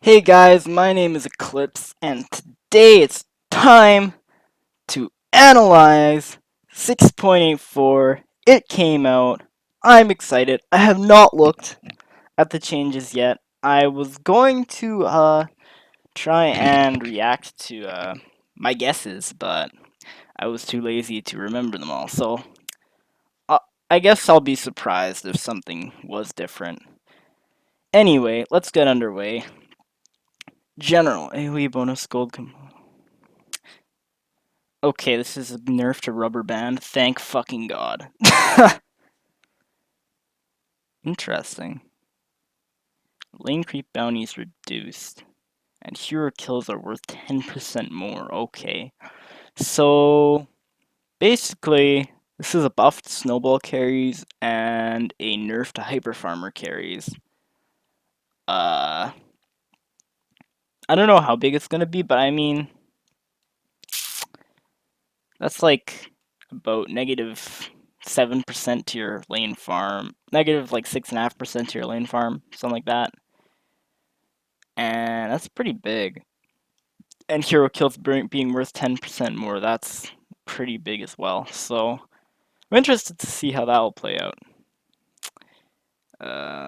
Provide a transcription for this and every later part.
Hey guys, my name is Eclipse, and today it's time to analyze 6.84. It came out. I'm excited. I have not looked at the changes yet. I was going to try and react to my guesses, but I was too lazy to remember them all. So uh, I guess I'll be surprised if something was different. Anyway, let's get underway. General AoE bonus gold. Okay, this is a nerf to rubber band. Thank fucking god. Interesting. Lane creep bounties reduced. And hero kills are worth 10% more. Okay. So, basically, this is a buff to snowball carries and a nerf to hyper farmer carries. Uh, I don't know how big it's gonna be, but I mean, that's like about negative 7% to your lane farm, negative like 6.5% to your lane farm, something like that. And that's pretty big. And hero kills being worth 10% more, that's pretty big as well. So I'm interested to see how that will play out.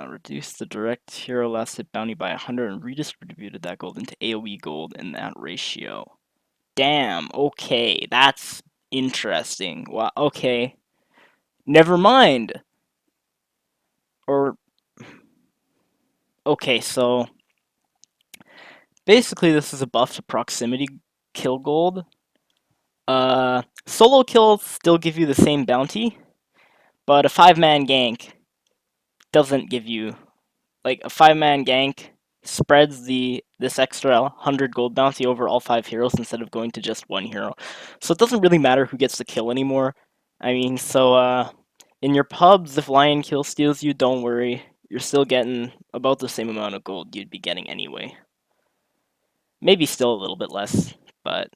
Reduce the direct hero last hit bounty by 100 and redistributed that gold into AoE gold in that ratio. Damn, okay, that's interesting. Wow, okay. Never mind. Or, okay, so basically this is a buff to proximity kill gold. Solo kills still give you the same bounty, but a 5-man gank doesn't give you, like, a 5-man gank spreads this extra 100 gold bounty over all 5 heroes instead of going to just one hero. So it doesn't really matter who gets the kill anymore. I mean, so in your pubs, if Lion Kill steals you, don't worry. You're still getting about the same amount of gold you'd be getting anyway. Maybe still a little bit less, but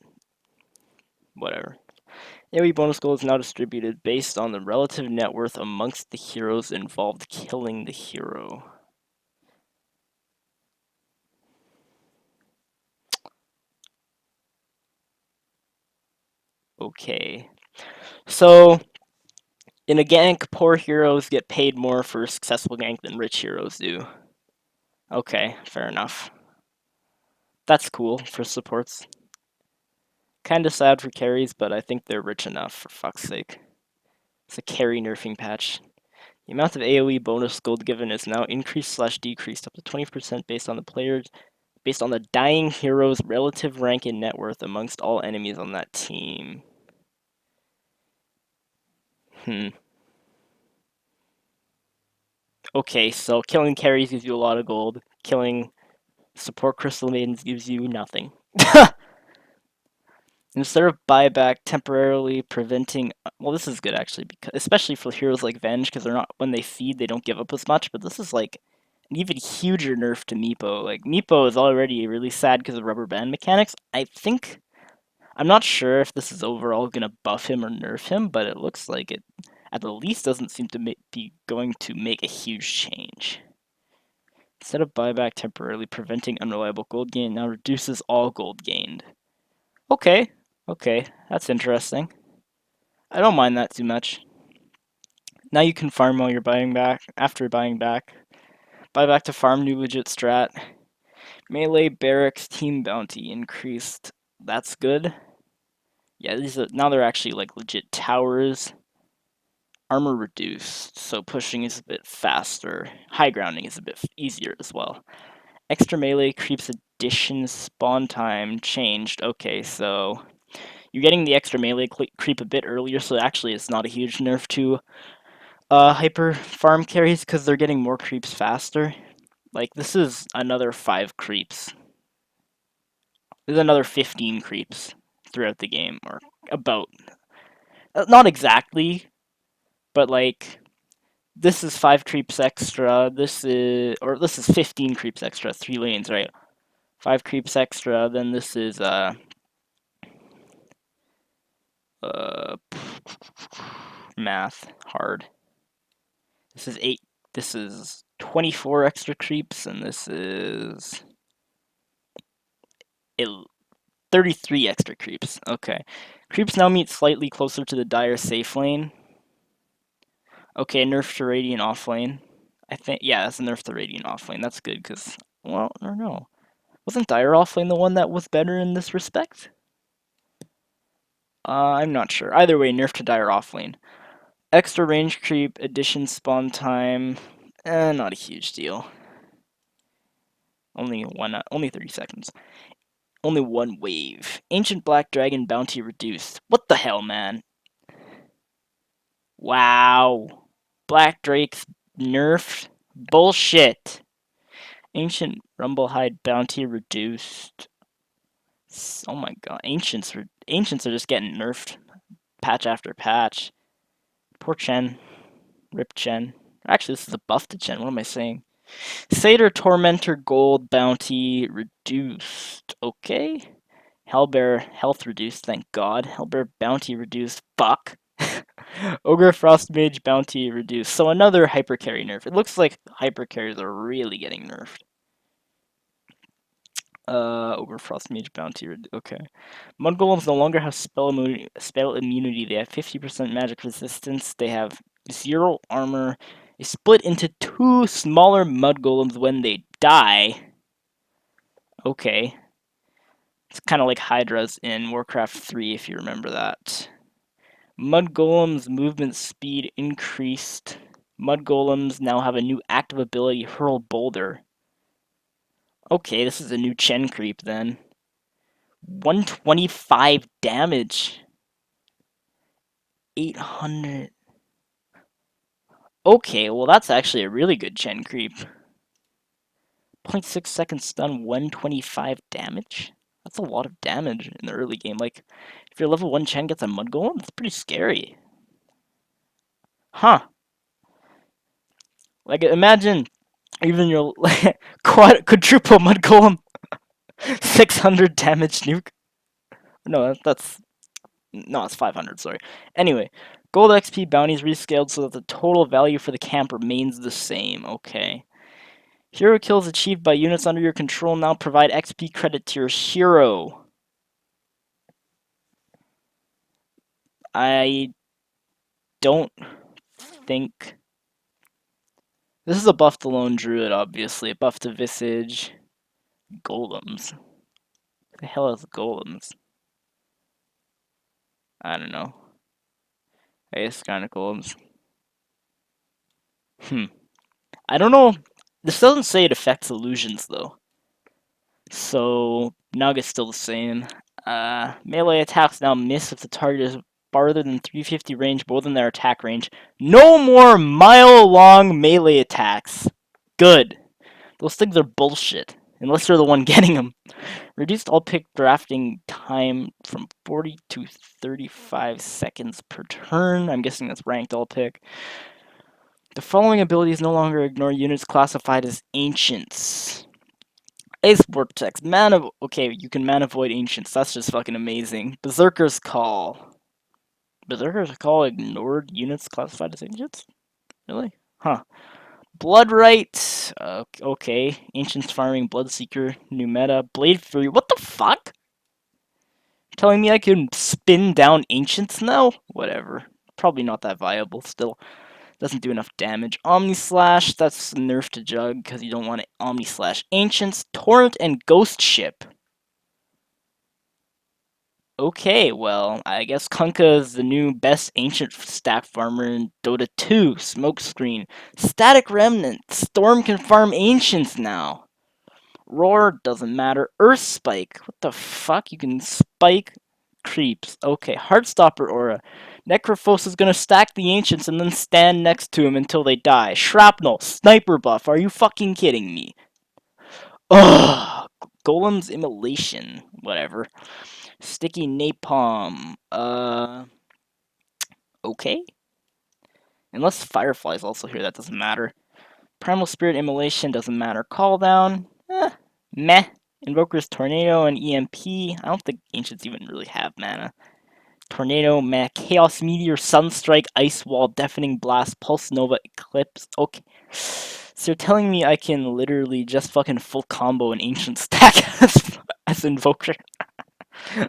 whatever. AoE bonus gold is now distributed based on the relative net worth amongst the heroes involved killing the hero. Okay. So, in a gank, poor heroes get paid more for a successful gank than rich heroes do. Okay, fair enough. That's cool for supports. Kinda sad for carries, but I think they're rich enough, for fuck's sake. It's a carry nerfing patch. The amount of AoE bonus gold given is now increased/decreased up to 20% based on the dying hero's relative rank and net worth amongst all enemies on that team. Okay, so killing carries gives you a lot of gold. Killing support crystal maidens gives you nothing. Instead of buyback temporarily preventing, well, this is good actually, because especially for heroes like Venge, because they're not, when they feed, they don't give up as much. But this is like an even huger nerf to Meepo. Like Meepo is already really sad because of rubber band mechanics. I'm not sure if this is overall gonna buff him or nerf him, but it looks like it at the least doesn't seem to be going to make a huge change. Instead of buyback temporarily preventing unreliable gold gain, now reduces all gold gained. Okay, okay, that's interesting. I don't mind that too much. Now you can farm while you're buying back. After buying back, buy back to farm new legit strat. Melee barracks team bounty increased. That's good. Yeah, now they're actually like legit towers. Armor reduced, so pushing is a bit faster. High grounding is a bit easier as well. Extra melee creeps addition spawn time changed. Okay, so you're getting the extra melee creep a bit earlier, so actually it's not a huge nerf to hyper farm carries because they're getting more creeps faster. Like, this is another 5 creeps. There's another 15 creeps throughout the game, or about. Not exactly, but like, this is 5 creeps extra, this is 15 creeps extra, 3 lanes, right? 5 creeps extra, then this is, uh, math, hard. This is 24 extra creeps, and this is It 33 extra creeps. Okay. Creeps now meet slightly closer to the dire safe lane. Okay, nerf to Radiant off lane. I think, yeah, that's a nerf to Radiant off lane. That's good, because, well, I don't know. Wasn't Dire off lane the one that was better in this respect? I'm not sure. Either way, nerf to Dire off lane. Extra range creep, addition spawn time. Not a huge deal. Only 30 seconds. Only one wave. Ancient Black Dragon bounty reduced. What the hell, man? Wow. Black Drake's nerfed? Bullshit. Ancient Rumblehide bounty reduced. Oh my god. Ancients are just getting nerfed. Patch after patch. Poor Chen. Rip Chen. Actually, this is a buff to Chen. What am I saying? Satyr Tormentor Gold bounty reduced. Okay. Hellbear health reduced, thank god. Hellbear bounty reduced. Fuck. Ogre Frost Mage bounty reduced. So another hyper carry nerf. It looks like hyper carries are really getting nerfed. Ogre Frost Mage bounty okay. Mud Golems no longer have spell immunity. They have 50% magic resistance. They have 0 armor. They split into 2 smaller Mud Golems when they die. Okay. It's kind of like Hydras in Warcraft 3, if you remember that. Mud Golems' movement speed increased. Mud Golems now have a new active ability, Hurl Boulder. Okay, this is a new Chen creep then. 125 damage. 800. Okay, well that's actually a really good Chen creep. 0.6 second stun, 125 damage? That's a lot of damage in the early game. Like, if your level 1 Chen gets a Mud Golem, that's pretty scary. Huh. Like, imagine even your quadruple Mud Golem 600 damage nuke. No, it's 500, sorry. Anyway, gold XP bounties rescaled so that the total value for the camp remains the same. Okay. Hero kills achieved by units under your control now provide XP credit to your hero. I don't think... This is a buff to Lone Druid, obviously. A buff to Visage. Golems. What the hell is golems? I don't know. I guess kind of golems. I don't know. This doesn't say it affects illusions, though. So, Nugget's still the same. Melee attacks now miss if the target is farther than 350 range, more than their attack range. No more mile-long melee attacks. Good. Those things are bullshit. Unless you're the one getting them. Reduced all pick drafting time from 40 to 35 seconds per turn. I'm guessing that's ranked all pick. The following abilities no longer ignore units classified as ancients. Ace Vortex, okay, you can mana void ancients. That's just fucking amazing. Berserker's Call. Berserker's Call ignored units classified as ancients? Really? Huh. Bloodright. Okay. Ancients farming Bloodseeker. New meta. Blade Fury. What the fuck? Telling me I can spin down ancients now? Whatever. Probably not that viable still. Doesn't do enough damage. Omni Slash, that's a nerf to Jug, because you don't want to Omni Slash Ancients. Torrent and Ghost Ship. Okay, well, I guess Kunkka is the new best Ancient stack farmer in Dota 2. Smokescreen. Static Remnant. Storm can farm Ancients now. Roar, doesn't matter. Earth Spike. What the fuck? You can spike creeps. Okay, Heartstopper Aura. Necrophos is gonna stack the Ancients and then stand next to him until they die. Shrapnel. Sniper buff. Are you fucking kidding me? Ugh. Golem's Immolation. Whatever. Sticky Napalm. Okay. Unless Firefly's also here, that doesn't matter. Primal Spirit Immolation doesn't matter. Call down. Meh. Invoker's Tornado and EMP. I don't think Ancients even really have mana. Tornado, meh. Chaos Meteor, Sunstrike, Ice Wall, Deafening Blast, Pulse Nova, Eclipse. Okay. So you're telling me I can literally just fucking full combo an Ancient stack? as Invoker.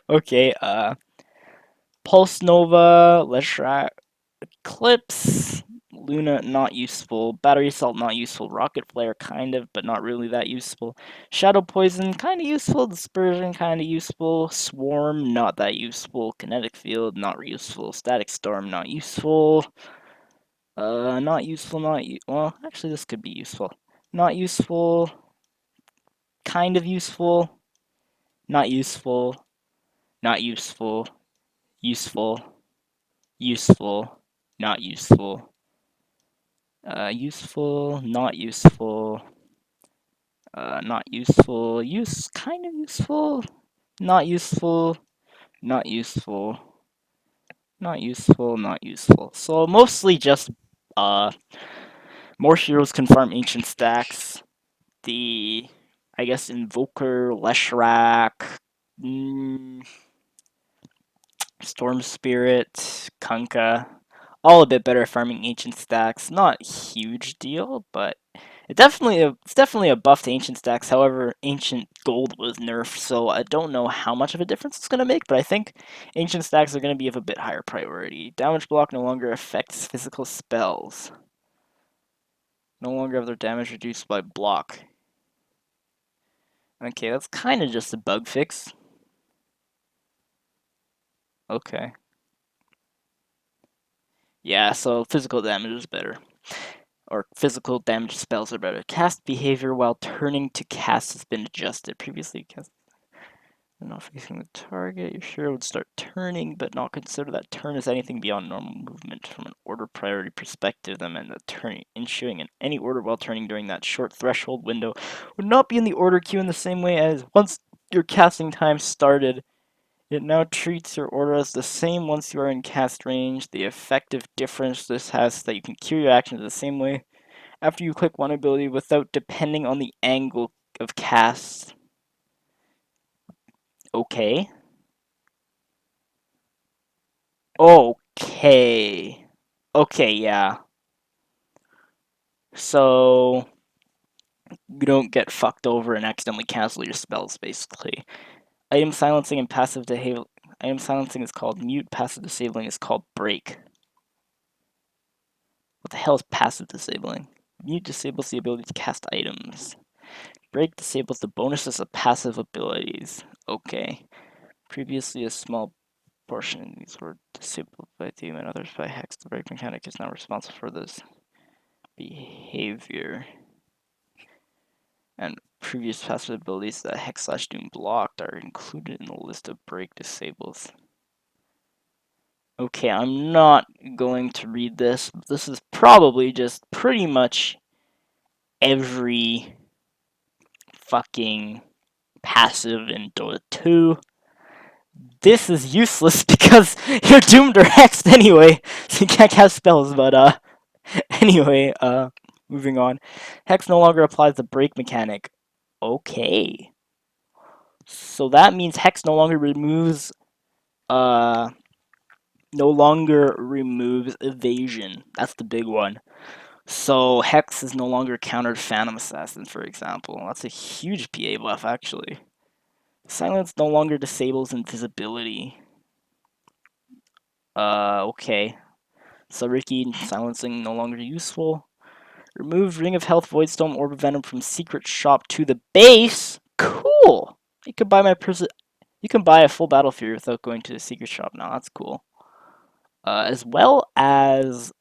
Okay, Pulse Nova, Leshrac, Eclipse, Luna, not useful. Battery Assault, not useful. Rocket Flare, kind of, but not really that useful. Shadow Poison, kind of useful. Dispersion, kind of useful. Swarm, not that useful. Kinetic Field, not useful. Static Storm, not useful. Not useful, well, actually, this could be useful. Not useful. Kind of useful. Not useful. Not useful. Useful. Useful. Not useful. Useful, not useful, not useful, kind of useful, not useful, not useful, not useful, not useful. So mostly just uh, more heroes can farm ancient stacks. The, I guess, Invoker, Leshrac, mm, Storm Spirit, Kunkka, all a bit better at farming ancient stacks. Not huge deal, but it's definitely a buff to ancient stacks. However, ancient gold was nerfed, so I don't know how much of a difference it's gonna make. But I think ancient stacks are gonna be of a bit higher priority. Damage block no longer affects physical spells. No longer have their damage reduced by block. Okay, that's kind of just a bug fix. Okay. Yeah, so physical damage is better. Or physical damage spells are better. Cast behavior while turning to cast has been adjusted. Previously cast not facing the target, your hero would start turning, but not consider that turn as anything beyond normal movement. From an order priority perspective, the man that turning ensuing in any order while turning during that short threshold window would not be in the order queue in the same way as once your casting time started. It now treats your order as the same once you are in cast range. The effective difference this has is that you can queue your actions the same way after you click one ability without depending on the angle of cast. Okay. Okay. Okay, yeah. So you don't get fucked over and accidentally cancel your spells, basically. Item silencing and passive disabling. Item silencing is called mute, passive disabling is called break. What the hell is passive disabling? Mute disables the ability to cast items. Break disables the bonuses of passive abilities. Okay. Previously a small portion of these were disabled by Doom and others by Hex. The break mechanic is now responsible for this behavior. And previous passive abilities that Hex/Doom blocked are included in the list of break disables. Okay, I'm not going to read this. This is probably just pretty much every fucking passive in Dota 2. This is useless because you're doomed or hexed anyway, so you can't cast spells, but anyway, moving on. Hex no longer applies the break mechanic. Okay. So that means Hex uh no longer removes evasion. That's the big one. So Hex is no longer countered Phantom Assassin, for example. That's a huge PA buff, actually. Silence no longer disables invisibility. Okay. So Ricky, silencing no longer useful. Remove Ring of Health, Voidstone, Orb of Venom from Secret Shop to the base. Cool. You can buy You can buy a full Battle Fury without going to the Secret Shop now. That's cool. As well as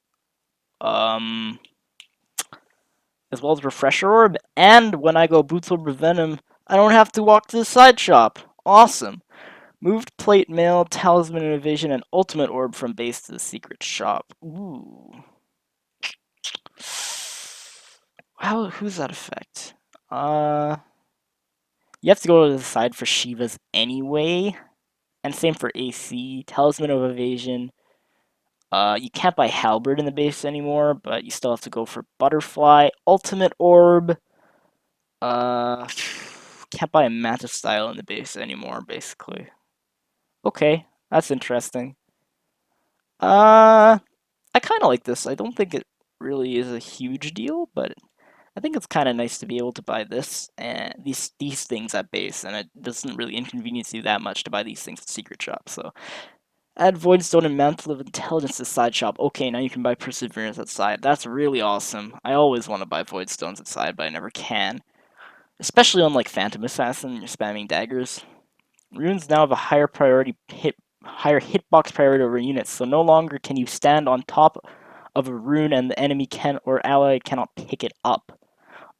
um, Refresher Orb, and when I go Boots Orb of Venom, I don't have to walk to the side shop. Awesome. Moved Plate Mail, Talisman and Evasion, and Ultimate Orb from base to the Secret Shop. Ooh. Who's that affect? You have to go to the side for Shivas anyway. And same for AC. Talisman of Evasion. You can't buy Halberd in the base anymore, but you still have to go for Butterfly. Ultimate Orb. Uh, can't buy a Mantis Style in the base anymore, basically. Okay, that's interesting. I kind of like this. I don't think it really is a huge deal, but I think it's kind of nice to be able to buy this and these things at base, and it doesn't really inconvenience you that much to buy these things at Secret Shop. So add Voidstone and Mantle of Intelligence to side shop. Okay, now you can buy Perseverance at side. That's really awesome. I always want to buy Voidstones at side, but I never can. Especially on like Phantom Assassin, you're spamming daggers. Runes now have a higher hitbox priority over units, so no longer can you stand on top of a rune and the enemy can or ally cannot pick it up.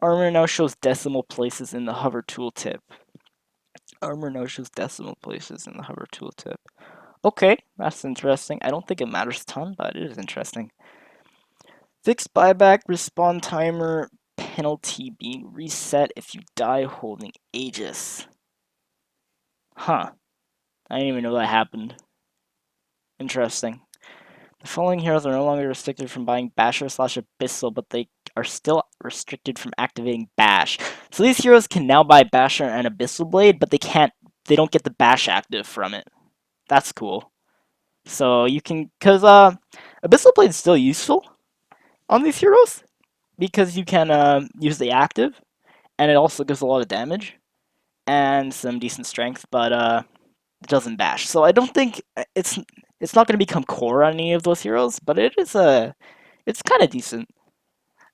Armor now shows decimal places in the hover tooltip. Armor now shows decimal places in the hover tooltip. Okay, that's interesting. I don't think it matters a ton, but it is interesting. Fixed buyback respawn timer penalty being reset if you die holding Aegis. Huh. I didn't even know that happened. Interesting. The following heroes are no longer restricted from buying Basher / Abyssal, but they are still restricted from activating Bash. So these heroes can now buy Basher and Abyssal Blade, but they don't get the Bash active from it. That's cool. So you can, because Abyssal Blade is still useful on these heroes, because you can use the active, and it also gives a lot of damage, and some decent strength, but it doesn't bash. So I don't think it's not going to become core on any of those heroes, but it's kind of decent.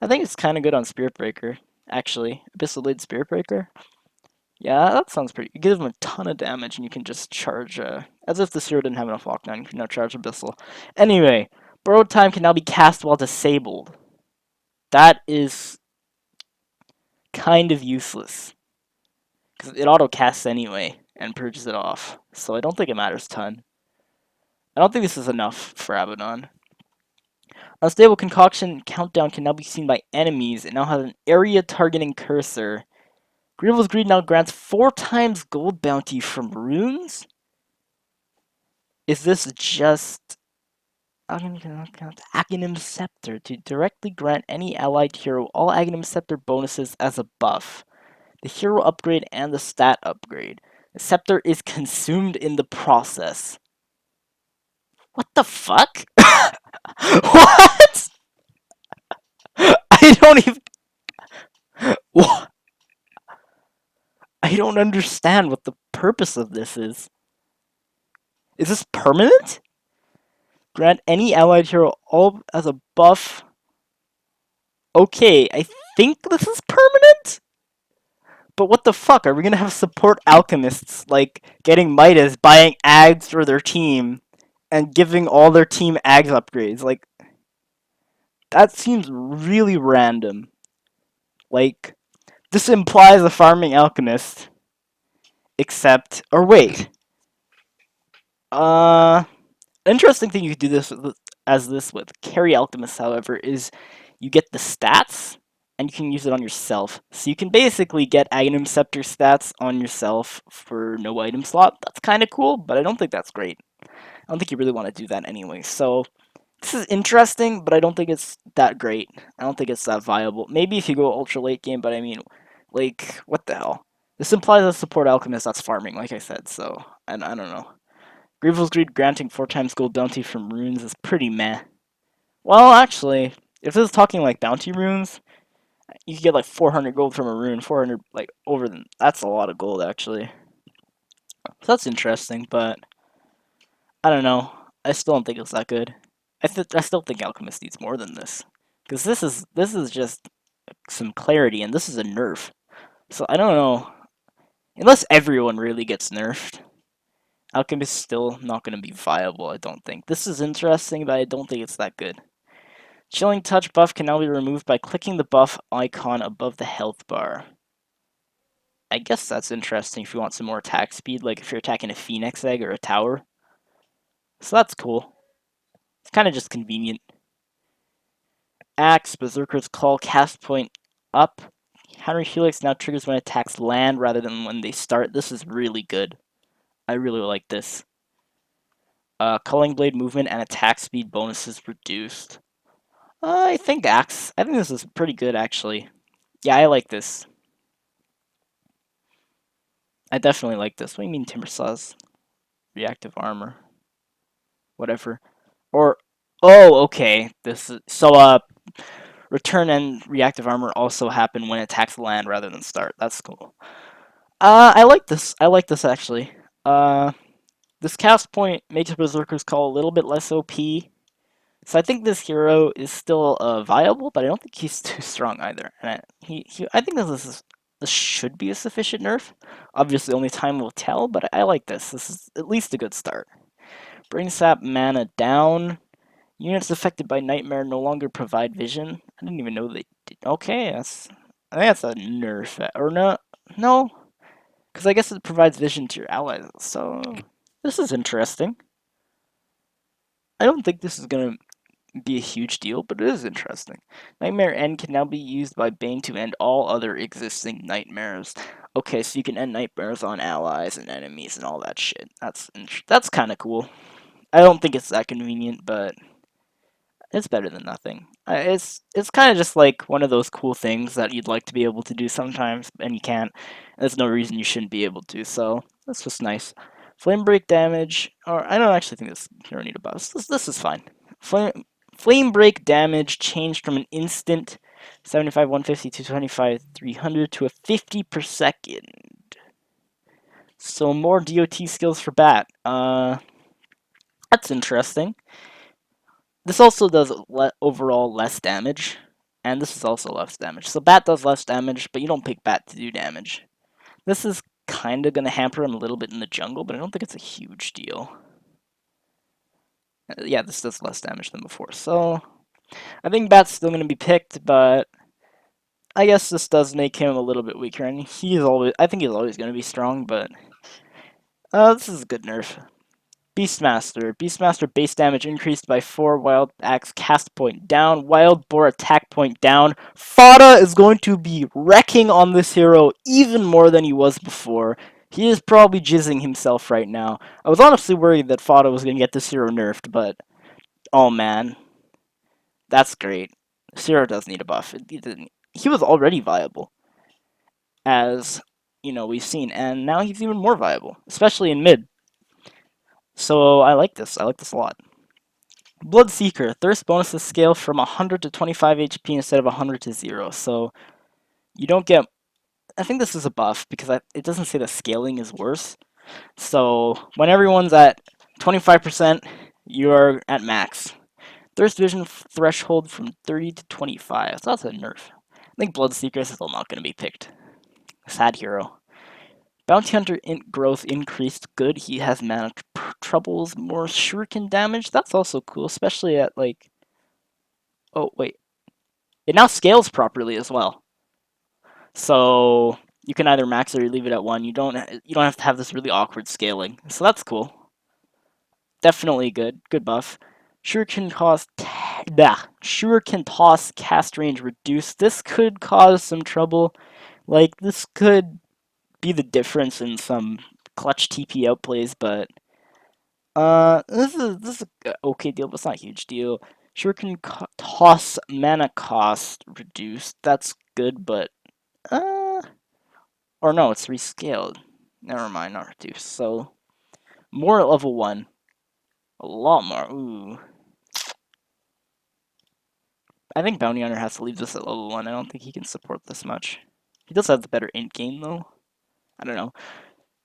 I think it's kind of good on Spirit Breaker, actually. Abyssal Blade Spirit Breaker. Yeah, that sounds pretty. You give them a ton of damage, and you can just charge. As if the hero didn't have enough lockdown, you can now charge Abyssal. Anyway, Borrowed Time can now be cast while disabled. That is kind of useless, because it auto casts anyway and purges it off. So I don't think it matters a ton. I don't think this is enough for Abaddon. Unstable Concoction Countdown can now be seen by enemies. It now has an area targeting cursor. Grievel's Greed now grants 4 times gold bounty from runes? Is this just Aghanim Scepter to directly grant any allied hero all Aghanim Scepter bonuses as a buff? The hero upgrade and the stat upgrade. The scepter is consumed in the process. What the fuck? What? I don't even. What? I don't understand what the purpose of this is. Is this permanent? Grant any allied hero all as a buff. Okay, I think this is permanent? But what the fuck? Are we gonna have support alchemists, like, getting Midas, buying Ags for their team, and giving all their team Ags upgrades? Like, that seems really random. Like, this implies a farming alchemist. Except, or wait. Interesting thing you could do this with Carry Alchemist, however, is you get the stats and you can use it on yourself. So you can basically get Aghanim Scepter stats on yourself for no item slot. That's kind of cool, but I don't think that's great. I don't think you really want to do that anyway. So this is interesting, but I don't think it's that great. I don't think it's that viable. Maybe if you go ultra late game, but I mean, like, what the hell? This implies a support alchemist that's farming, like I said, so I don't know. Grievel's Greed granting 4 times gold bounty from runes is pretty meh. Well, actually, if this is talking like bounty runes, you can get like 400 gold from a rune, 400, like, over them. That's a lot of gold, actually. So that's interesting, but I don't know. I still don't think it's that good. I still think Alchemist needs more than this. Because this is just some clarity, and this is a nerf. So I don't know. Unless everyone really gets nerfed, Alchemist's still not going to be viable, I don't think. This is interesting, but I don't think it's that good. Chilling Touch buff can now be removed by clicking the buff icon above the health bar. I guess that's interesting if you want some more attack speed, like if you're attacking a Phoenix Egg or a tower. So that's cool. It's kind of just convenient. Axe, Berserker's Call, cast point up. Counter Helix now triggers when attacks land rather than when they start. This is really good. I really like this. Culling Blade movement and attack speed bonuses reduced. I think Axe. I think this is pretty good, actually. Yeah, I like this. I definitely like this. What do you mean, Timber Saws? Reactive armor. Whatever. Or, oh, okay. This is, so, Return and reactive armor also happen when it attacks land rather than start. That's cool. I like this. I like this actually. This cast point makes Berserker's Call a little bit less OP. So I think this hero is still viable, but I don't think he's too strong either. And I think this should be a sufficient nerf. Obviously, only time will tell, but I like this. This is at least a good start. Brain Sap mana down. Units affected by Nightmare no longer provide vision. I didn't even know they did. Okay, I think that's a nerf. Or no, no, because I guess it provides vision to your allies. So this is interesting. I don't think this is gonna be a huge deal, but it is interesting. Nightmare End can now be used by Bane to end all other existing nightmares. Okay, so you can end nightmares on allies and enemies and all that shit. That's kind of cool. I don't think it's that convenient, but it's better than nothing. It's kind of just like one of those cool things that you'd like to be able to do sometimes, and you can't. There's no reason you shouldn't be able to, so that's just nice. Flame break damage, or I don't actually think this hero need a buff. This is fine. Flame break damage changed from an instant 75 150 to 25 300 to a 50 per second. So more DOT skills for Bat. That's interesting. This also does overall less damage, and this is also less damage. So Bat does less damage, but you don't pick Bat to do damage. This is kind of going to hamper him a little bit in the jungle, but I don't think it's a huge deal. Yeah, this does less damage than before, so I think Bat's still going to be picked, but I guess this does make him a little bit weaker, and I think he's always going to be strong, but this is a good nerf. Beastmaster. Beastmaster base damage increased by 4, Wild Axe cast point down, Wild Boar attack point down. Fada is going to be wrecking on this hero even more than he was before. He is probably jizzing himself right now. I was honestly worried that Fada was going to get this hero nerfed, but oh man. That's great. This hero does need a buff. He was already viable, as we've seen, and now he's even more viable, especially in mid. So I like this. I like this a lot. Bloodseeker. Thirst bonuses scale from 100 to 25 HP instead of 100 to 0. So you don't get... I think this is a buff because it doesn't say the scaling is worse. So when everyone's at 25%, you're at max. Thirst vision threshold from 30 to 25. So that's a nerf. I think Bloodseeker is still not going to be picked. Sad hero. Bounty Hunter int growth increased. Good. He has mana troubles. More shuriken damage. That's also cool, especially at like... Oh, wait. It now scales properly as well. So you can either max it or leave it at 1. You don't have to have this really awkward scaling. So that's cool. Definitely good. Good buff. Shuriken toss cast range reduced. This could cause some trouble. Like, this could be the difference in some clutch TP outplays, but this is an okay deal, but it's not a huge deal. Shuriken toss mana cost reduced. That's good, but or no, it's rescaled. Never mind, not reduced. So more at level 1. A lot more. Ooh. I think Bounty Hunter has to leave this at level 1. I don't think he can support this much. He does have the better int game, though. I don't know.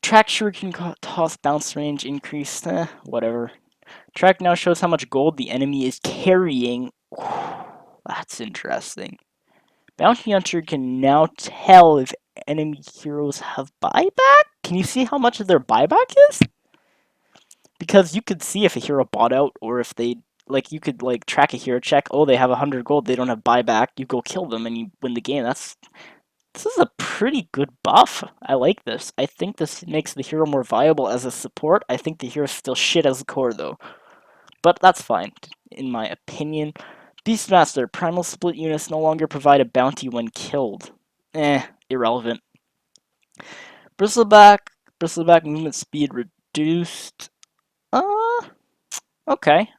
Track Shuriken toss bounce range increased. Whatever. Track now shows how much gold the enemy is carrying. That's interesting. Bounty Hunter can now tell if enemy heroes have buyback? Can you see how much of their buyback is? Because you could see if a hero bought out, or if they... Like, you could, like, track a hero, check, oh, they have 100 gold, they don't have buyback, you go kill them, and you win the game. This is a pretty good buff. I like this. I think this makes the hero more viable as a support. I think the hero's still shit as a core, though. But that's fine, in my opinion. Beastmaster. Primal split units no longer provide a bounty when killed. Irrelevant. Bristleback. Bristleback movement speed reduced. Okay.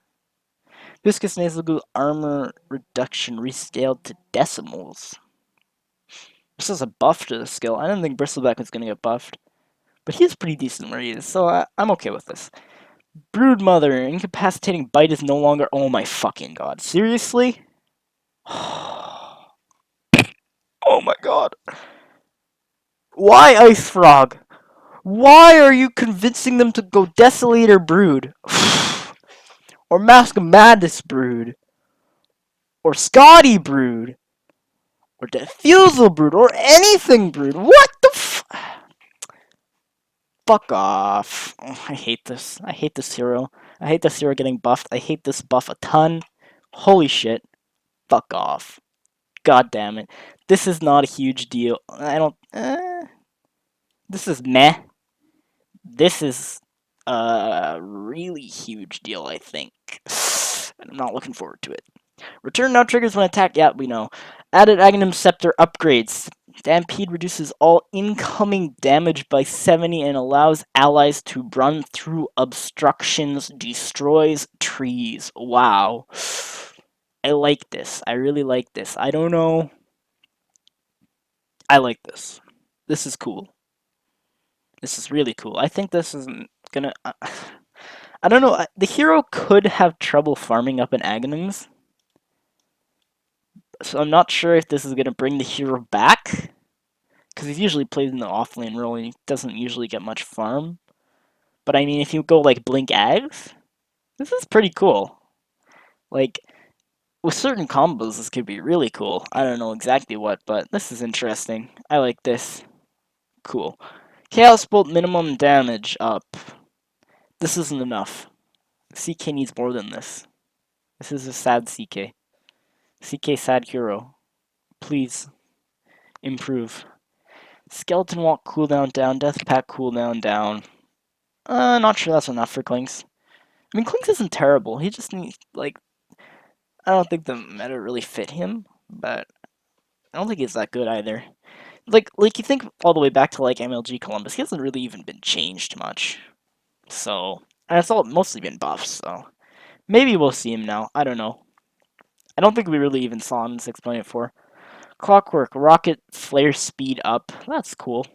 Viscous Nasal Goo armor reduction rescaled to decimals. This is a buff to the skill. I didn't think Bristleback was going to get buffed. But he's pretty decent where he is, so I'm okay with this. Broodmother. Incapacitating bite is no longer... Oh my fucking god. Seriously? Oh my god. Why Ice Frog? Why are you convincing them to go Desolator Brood? Or Mask of Madness Brood? Or Scotty Brood? Or Diffusal Brood? Or anything Brood? What the Fuck off. Oh, I hate this. I hate this hero. I hate this hero getting buffed. I hate this buff a ton. Holy shit. Fuck off. God damn it. This is not a huge deal. I don't... this is meh. This is a really huge deal, I think. I'm not looking forward to it. Return now triggers when attacked. Yeah, we know. Added Aghanim Scepter upgrades. Stampede reduces all incoming damage by 70 and allows allies to run through obstructions, destroys trees. Wow. I like this. I really like this. I don't know. I like this. This is cool. This is really cool. I think this isn't gonna... I don't know. The hero could have trouble farming up an Aghanims. So I'm not sure if this is gonna bring the hero back. Because he usually plays in the offlane role and he doesn't usually get much farm. But I mean, if you go like Blink Ags, this is pretty cool. Like, with certain combos, this could be really cool. I don't know exactly what, but this is interesting. I like this. Cool. Chaos Bolt minimum damage up. This isn't enough. CK needs more than this. This is a sad CK. CK sad hero. Please improve. Skeleton Walk cooldown down, Death Pack cooldown down. Not sure that's enough for Clinks. I mean, Clinks isn't terrible. He just needs, like, I don't think the meta really fit him, but I don't think he's that good either. Like you think all the way back to, like, MLG Columbus, he hasn't really even been changed much. So, and it's all mostly been buffs, so maybe we'll see him now. I don't know. I don't think we really even saw him in 6.84. Clockwork, rocket flare speed up. That's cool.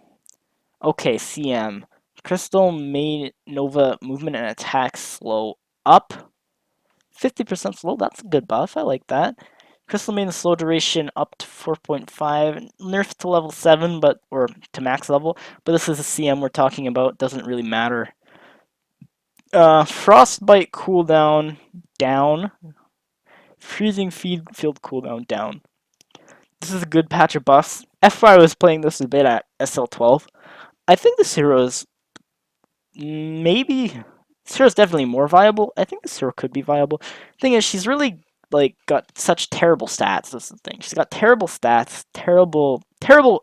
Okay, CM. Crystal made Nova movement and attack slow up. 50% slow, that's a good buff. I like that. Crystal made the slow duration up to 4.5. Nerfed to level 7, or to max level. But this is a CM we're talking about. Doesn't really matter. Frostbite cooldown down. Freezing field cooldown down. This is a good patch of buffs. FY was playing this a bit at SL12. I think this hero is maybe... This hero's definitely more viable. I think this hero could be viable. Thing is, she's really, like, got such terrible stats. That's the thing. She's got terrible stats, terrible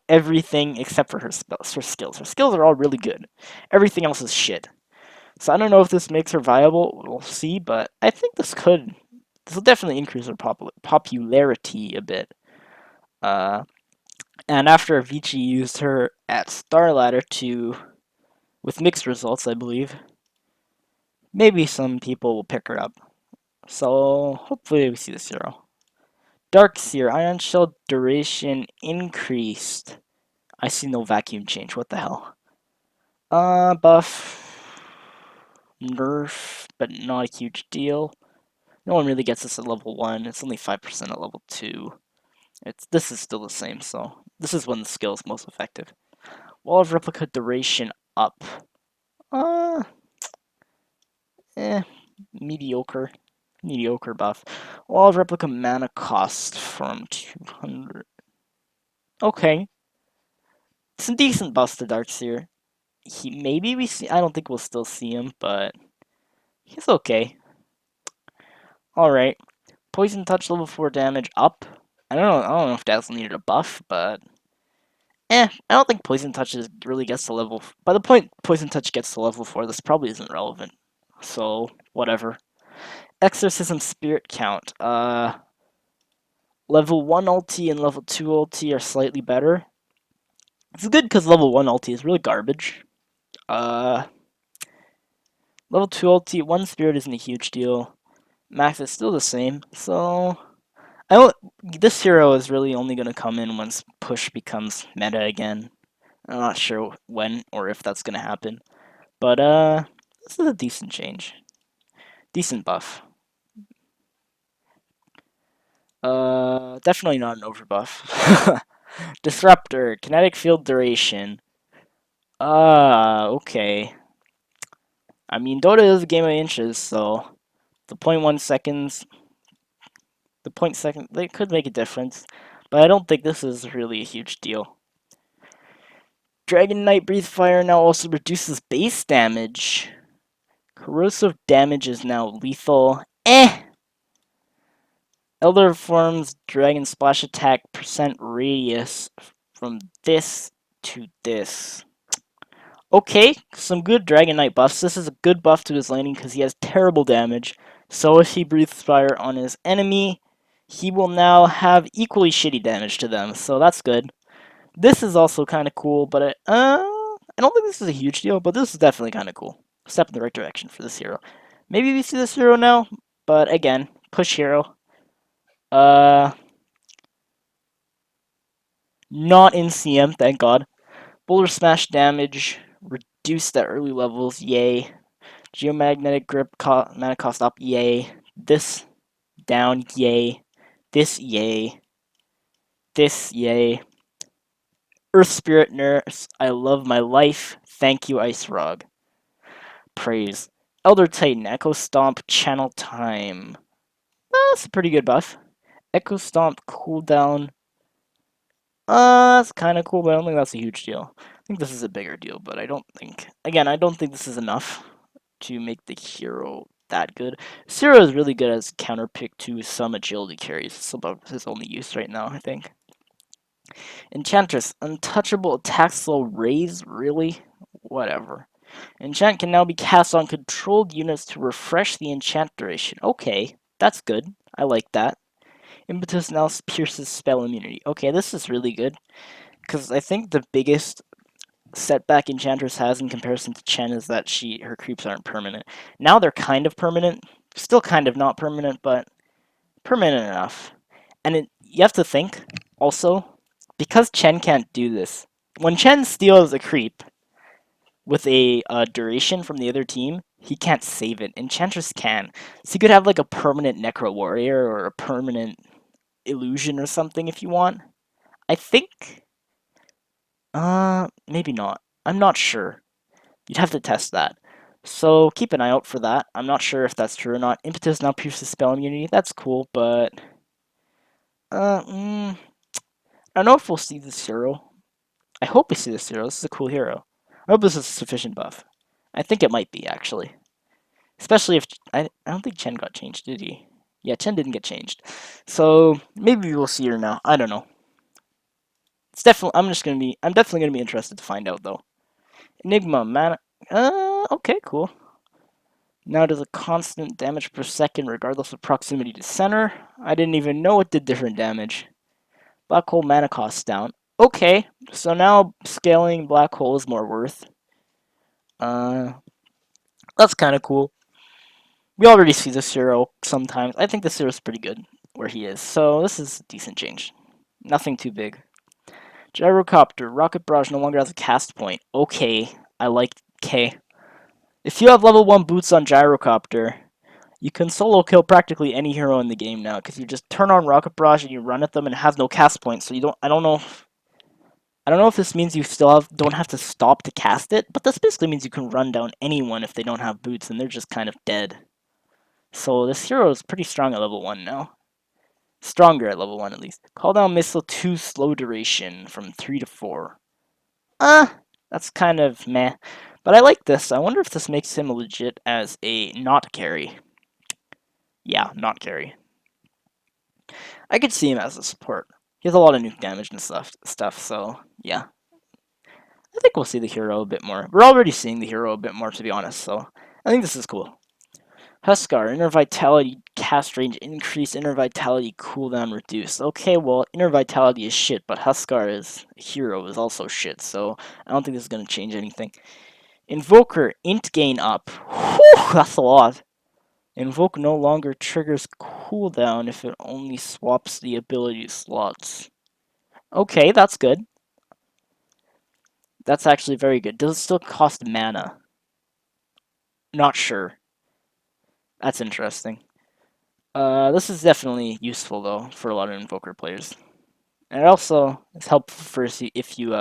everything except for her skills. Her skills are all really good. Everything else is shit. So I don't know if this makes her viable. We'll see, but I think this could... This will definitely increase her popularity a bit. And after Avicii used her at Starladder with mixed results, I believe, maybe some people will pick her up. So hopefully we see this hero. Dark Seer, Iron Shell duration increased. I see no vacuum change. What the hell? Buff, nerf, but not a huge deal. No one really gets this at level 1. It's only 5% at level 2. This is still the same, so this is when the skill is most effective. Wall of Replica duration up. Mediocre. Mediocre buff. Wall of Replica mana cost from 200. Okay. Some decent buffs to Darkseer. Maybe we see... I don't think we'll still see him, but he's okay. Alright. Poison Touch level 4 damage up. I don't know if Dazzle needed a buff, but... I don't think Poison Touch really gets to level... By the point Poison Touch gets to level 4, this probably isn't relevant. So, whatever. Exorcism Spirit Count. Level 1 ulti and level 2 ulti are slightly better. It's good because level 1 ulti is really garbage. Level 2 ulti, 1 spirit isn't a huge deal. Max is still the same, so... This hero is really only going to come in once push becomes meta again. I'm not sure when or if that's going to happen. But, this is a decent change. Decent buff. Definitely not an overbuff. Disruptor, kinetic field duration. Okay. I mean, Dota is a game of inches, so the 0.1 seconds, the 0.2, they could make a difference, but I don't think this is really a huge deal. Dragon Knight Breathe Fire now also reduces base damage. Corrosive damage is now lethal. Elder Forms Dragon Splash attack percent radius from this to this. Okay, some good Dragon Knight buffs. This is a good buff to his landing because he has terrible damage. So if he breathes fire on his enemy, he will now have equally shitty damage to them. So that's good. This is also kind of cool, but I don't think this is a huge deal, but this is definitely kind of cool. Step in the right direction for this hero. Maybe we see this hero now, but again, push hero. Not in CM, thank God. Boulder Smash damage, reduced at early levels, yay. Geomagnetic Grip, mana cost up, yay. This, down, yay. This, yay. This, yay. Earth Spirit Nurse, I love my life. Thank you, Ice Rog. Praise. Elder Titan, Echo Stomp, Channel Time. That's a pretty good buff. Echo Stomp cooldown. That's kind of cool, but I don't think that's a huge deal. I think this is a bigger deal, but I don't think... Again, I don't think this is enough to make the hero that good. Zero is really good as counter pick to some agility carries. It's about his only use right now, I think. Enchantress, untouchable attack slow raise, really? Whatever. Enchant can now be cast on controlled units to refresh the enchant duration. Okay, that's good. I like that. Impetus now pierces spell immunity. Okay, this is really good. Because I think the biggest setback Enchantress has in comparison to Chen is that her creeps aren't permanent. Now they're kind of permanent. Still kind of not permanent, but permanent enough. And you have to think, also, because Chen can't do this, when Chen steals a creep with a duration from the other team, he can't save it. Enchantress can. So you could have like a permanent Necro Warrior or a permanent Illusion or something if you want. I think... maybe not. I'm not sure. You'd have to test that. So keep an eye out for that. I'm not sure if that's true or not. Impetus now pierces spell immunity. That's cool, but... I don't know if we'll see this hero. I hope we see this hero. This is a cool hero. I hope this is a sufficient buff. I think it might be, actually. Especially if... I don't think Chen got changed, did he? Yeah, Chen didn't get changed. So, maybe we'll see her now. I don't know. It's definitely... I'm definitely gonna be interested to find out, though. Enigma, mana... okay, cool. Now does a constant damage per second regardless of proximity to center. I didn't even know it did different damage. Black hole mana cost down. Okay, so now scaling black hole is more worth. That's kind of cool. We already see this hero sometimes. I think this hero is pretty good where he is, so this is a decent change. Nothing too big. Gyrocopter, Rocket Barrage no longer has a cast point. Okay, I like K. If you have level 1 boots on Gyrocopter, you can solo kill practically any hero in the game now, because you just turn on Rocket Barrage and you run at them and it has no cast points, so you don't... I don't know if this means you still don't have to stop to cast it, but this basically means you can run down anyone if they don't have boots and they're just kind of dead. So this hero is pretty strong at level 1 now. Stronger at level 1 at least. Call down Missile 2 slow duration from 3 to 4. That's kind of meh. But I like this. I wonder if this makes him legit as a not carry. Yeah, not carry. I could see him as a support. He has a lot of nuke damage and stuff, so yeah. I think we'll see the hero a bit more. We're already seeing the hero a bit more, to be honest, so I think this is cool. Huskar, Inner Vitality cast range increase, Inner Vitality cooldown reduced. Okay, well, Inner Vitality is shit, but Huskar is hero is also shit, so I don't think this is going to change anything. Invoker, int gain up. Whew, that's a lot. Invoke no longer triggers cooldown if it only swaps the ability slots. Okay, that's good. That's actually very good. Does it still cost mana? Not sure. That's interesting. This is definitely useful, though, for a lot of Invoker players. And it also is helpful for if you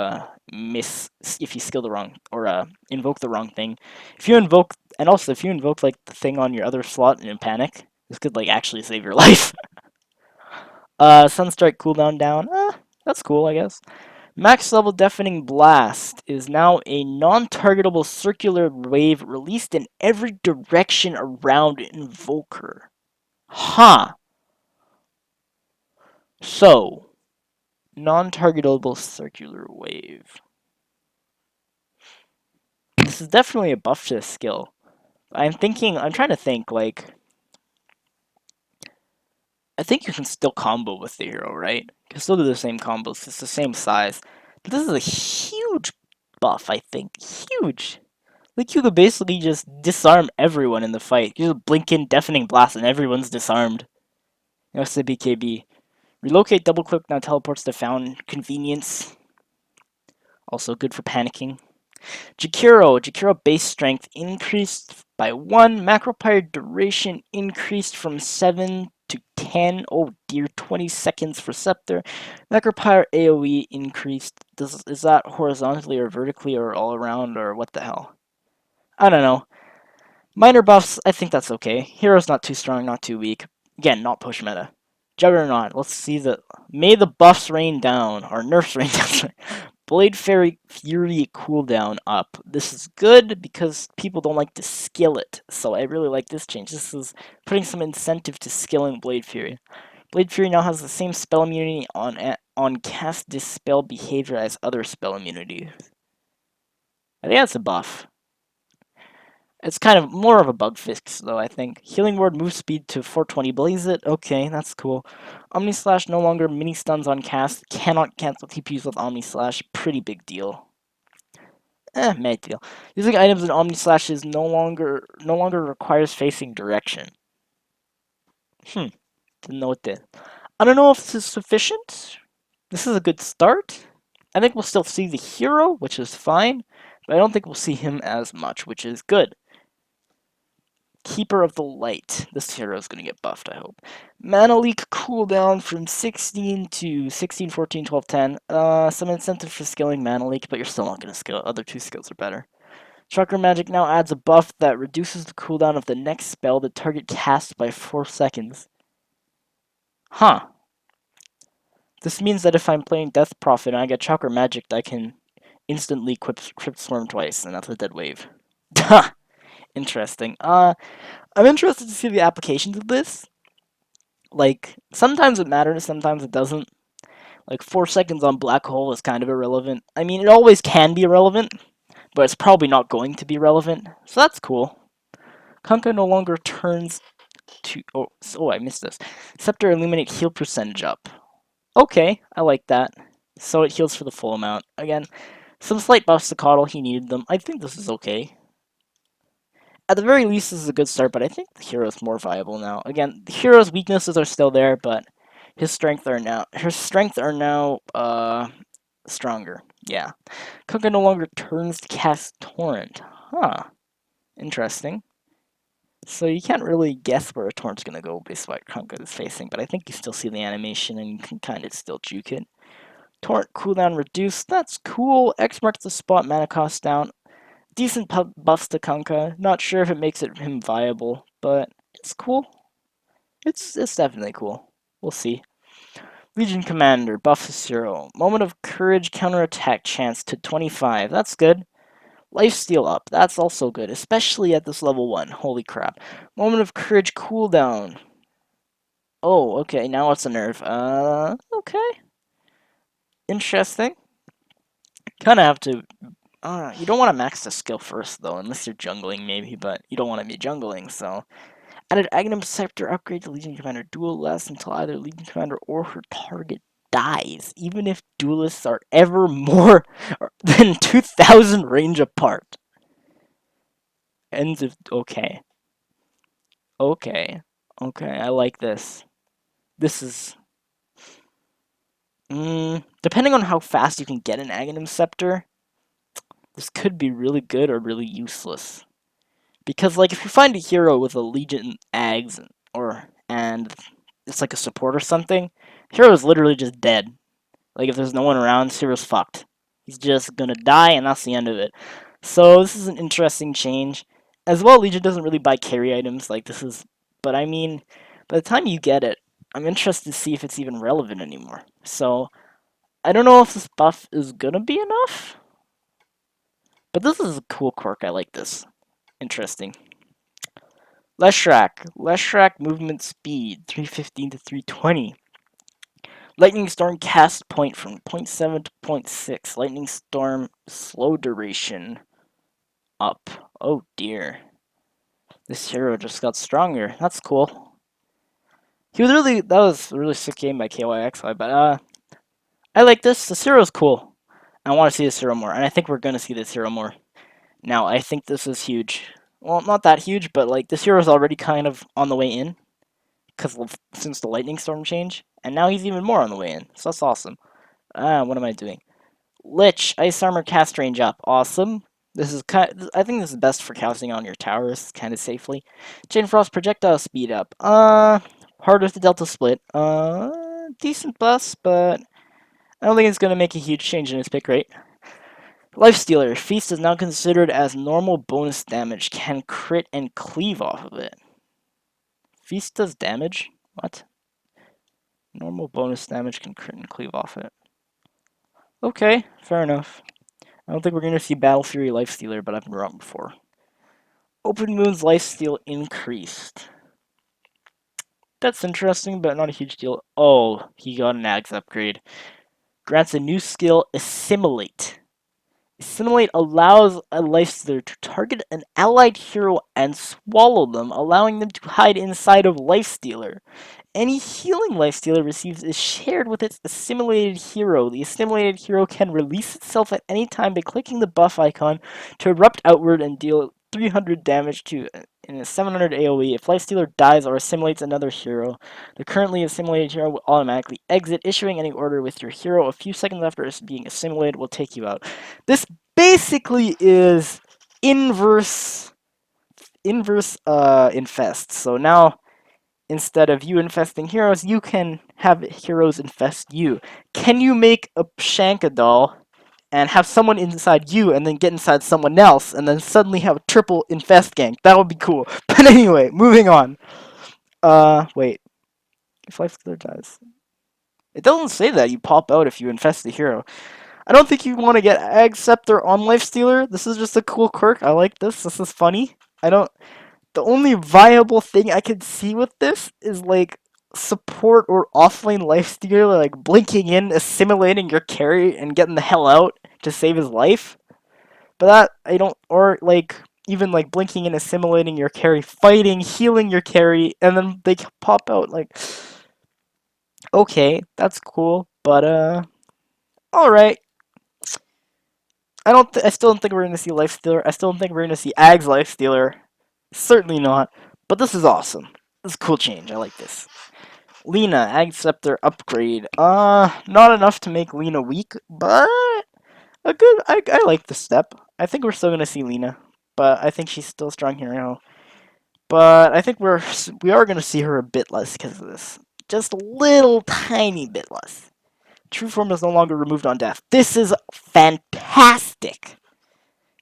if you skill the wrong or invoke the wrong thing. If you invoke and also if you invoke like the thing on your other slot and in panic, this could like actually save your life. Sunstrike cooldown down. That's cool, I guess. Max level deafening blast is now a non-targetable circular wave released in every direction around invoker. Huh. So, non-targetable circular wave. This is definitely a buff to the skill. I'm trying to think, like, I think you can still combo with the hero, right? You can still do the same combos, it's the same size. But this is a huge buff, I think. Huge. Like, you could basically just disarm everyone in the fight. You just blink in deafening blast and everyone's disarmed. That's the BKB. Relocate double click now teleports to found convenience. Also good for panicking. Jakiro base strength increased by 1. Macropyre duration increased from 7 to 10. Oh dear, 20 seconds for Scepter. Macropyre AoE increased. Is that horizontally or vertically or all around or what the hell? I don't know. Minor buffs, I think that's okay. Hero's not too strong, not too weak. Again, not push meta. Juggernaut, let's see the... May the buffs rain down, or nerfs rain down. Blade Fairy Fury cooldown up. This is good because people don't like to skill it, so I really like this change. This is putting some incentive to skilling Blade Fury. Blade Fury now has the same spell immunity on cast dispel behavior as other spell immunities. I think that's a buff. It's kind of more of a bug fix, though, I think. Healing Word move speed to 420. Blaze it. Okay, that's cool. Omni Slash no longer mini stuns on cast. Cannot cancel TPs with Omni Slash. Pretty big deal. Meh deal. Using items in Omni Slash is no longer requires facing direction. Didn't know it did. I don't know if this is sufficient. This is a good start. I think we'll still see the hero, which is fine, but I don't think we'll see him as much, which is good. Keeper of the Light. This hero is going to get buffed, I hope. Mana Leak cooldown from 16 to 16, 14, 12, 10. Some incentive for skilling Mana Leak, but you're still not going to skill it. Other two skills are better. Chakra Magic now adds a buff that reduces the cooldown of the next spell the target casts by 4 seconds. Huh. This means that if I'm playing Death Prophet and I get Chakra Magic, I can instantly Crypt Swarm twice, and that's a dead wave. Interesting. I'm interested to see the applications of this. Like, sometimes it matters, sometimes it doesn't. Like, 4 seconds on Black Hole is kind of irrelevant. I mean, it always can be irrelevant, but it's probably not going to be relevant. So that's cool. Kunkka no longer turns to... Oh, I missed this. Scepter Illuminate heal percentage up. Okay, I like that. So it heals for the full amount. Again, some slight buffs to Coddle, he needed them. I think this is okay. At the very least, this is a good start, but I think the hero is more viable now. Again, the hero's weaknesses are still there, but his strengths are now stronger. Yeah. Kunkka no longer turns to cast Torrent. Huh. Interesting. So you can't really guess where a Torrent's gonna go based on what Kunkka is facing, but I think you still see the animation and you can kind of still juke it. Torrent cooldown reduced. That's cool. X marks the spot. Mana cost down. Decent buffs to Kunkka. Not sure if it makes him viable, but it's cool. It's definitely cool. We'll see. Legion Commander, buff to 0. Moment of Courage counterattack chance to 25. That's good. Lifesteal up. That's also good, especially at this level 1. Holy crap. Moment of Courage cooldown. Oh, okay. Now it's a nerf. Okay. Interesting. Kind of have to... you don't want to max the skill first, though, unless you're jungling, maybe, but you don't want to be jungling, so... Added Aghanim Scepter upgrade to Legion Commander duel lasts until either Legion Commander or her target dies, even if duelists are ever more than 2,000 range apart. Ends of... Okay. Okay. Okay, I like this. This is... depending on how fast you can get an Aghanim Scepter, this could be really good or really useless. Because, like, if you find a hero with a Legion Ags, and it's like a support or something, the hero is literally just dead. Like if there's no one around, Cyril's fucked. He's just gonna die, and that's the end of it. So this is an interesting change. As well, Legion doesn't really buy carry items like this is, but I mean, by the time you get it, I'm interested to see if it's even relevant anymore. So I don't know if this buff is gonna be enough, but this is a cool quirk. I like this. Interesting. Leshrac movement speed 315 to 320. Lightning Storm cast point from 0.7 to 0.6. Lightning Storm slow duration up. Oh dear. This hero just got stronger. That's cool. That was a really sick game by KYXY, but I like this. This hero's cool. I want to see this hero more, and I think we're gonna see this hero more. Now, I think this is huge. Well, not that huge, but like this hero's already kind of on the way in, since the Lightning Storm change, and now he's even more on the way in. So that's awesome. What am I doing? Lich, Ice Armor cast range up. Awesome. This is I think this is best for casting on your towers kind of safely. Chain Frost projectile speed up. Harder to Delta Split. Decent bus, but I don't think it's gonna make a huge change in its pick rate. Lifestealer. Feast is now considered as normal bonus damage. Can crit and cleave off of it. Feast does damage? What? Normal bonus damage can crit and cleave off it. Okay, fair enough. I don't think we're going to see Battle Fury Lifestealer, but I've been wrong before. Open Moon's Lifesteal increased. That's interesting, but not a huge deal. Oh, he got an Ags upgrade. Grants a new skill, Assimilate. Assimilate allows a Lifestealer to target an allied hero and swallow them, allowing them to hide inside of Lifestealer. Any healing Lifestealer receives is shared with its assimilated hero. The assimilated hero can release itself at any time by clicking the buff icon to erupt outward and deal 300 damage in a 700 AoE. If Lifestealer dies or assimilates another hero, the currently assimilated hero will automatically exit. Issuing any order with your hero a few seconds after it's being assimilated will take you out. This basically is inverse infest. So now, instead of you infesting heroes, you can have heroes infest you. Can you make a Shankadol and have someone inside you and then get inside someone else and then suddenly have a triple infest gank? That would be cool. But anyway, moving on. Wait. If Lifestealer dies. It doesn't say that you pop out if you infest the hero. I don't think you want to get Ag Scepter on Lifestealer. This is just a cool quirk. I like this. This is funny. The only viable thing I could see with this is like support or offlane Lifestealer, like blinking in, assimilating your carry, and getting the hell out to save his life. But that I don't, or like even like blinking in, assimilating your carry, fighting, healing your carry, and then they pop out. Like, okay, that's cool, but all right. I still don't think we're gonna see Lifestealer. I still don't think we're gonna see Ag's Lifestealer. Certainly not. But this is awesome. This is a cool change. I like this. Lena, Ag Scepter upgrade. Not enough to make Lena weak, but a good. I like the step. I think we're still gonna see Lena, but I think she's still strong here now. But I think we are gonna see her a bit less because of this. Just a little tiny bit less. True form is no longer removed on death. This is fantastic.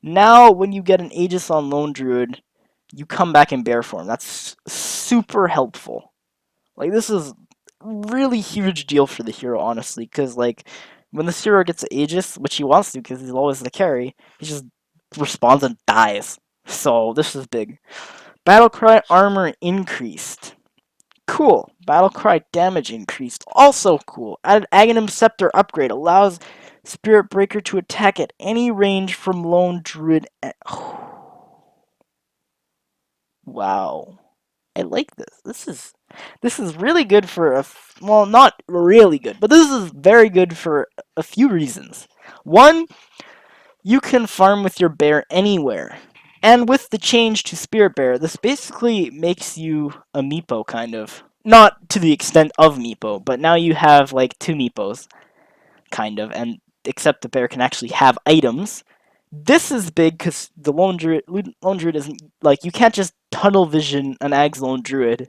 Now, when you get an Aegis on Lone Druid, you come back in bear form. That's super helpful. Like, this is really huge deal for the hero, honestly, because, like, when the hero gets Aegis, which he wants to because he's always the carry, he just responds and dies. So, this is big. Battlecry armor increased. Cool. Battlecry damage increased. Also cool. Added Aghanim Scepter upgrade. Allows Spirit Breaker to attack at any range from Lone Druid. Wow. I like this. This is really good for well, not really good, but this is very good for a few reasons. One, you can farm with your bear anywhere. And with the change to Spirit Bear, this basically makes you a Meepo, kind of. Not to the extent of Meepo, but now you have, like, two Meepos, kind of, and except the bear can actually have items. This is big because the Lone Druid isn't, like, you can't just tunnel vision an Ag's Lone Druid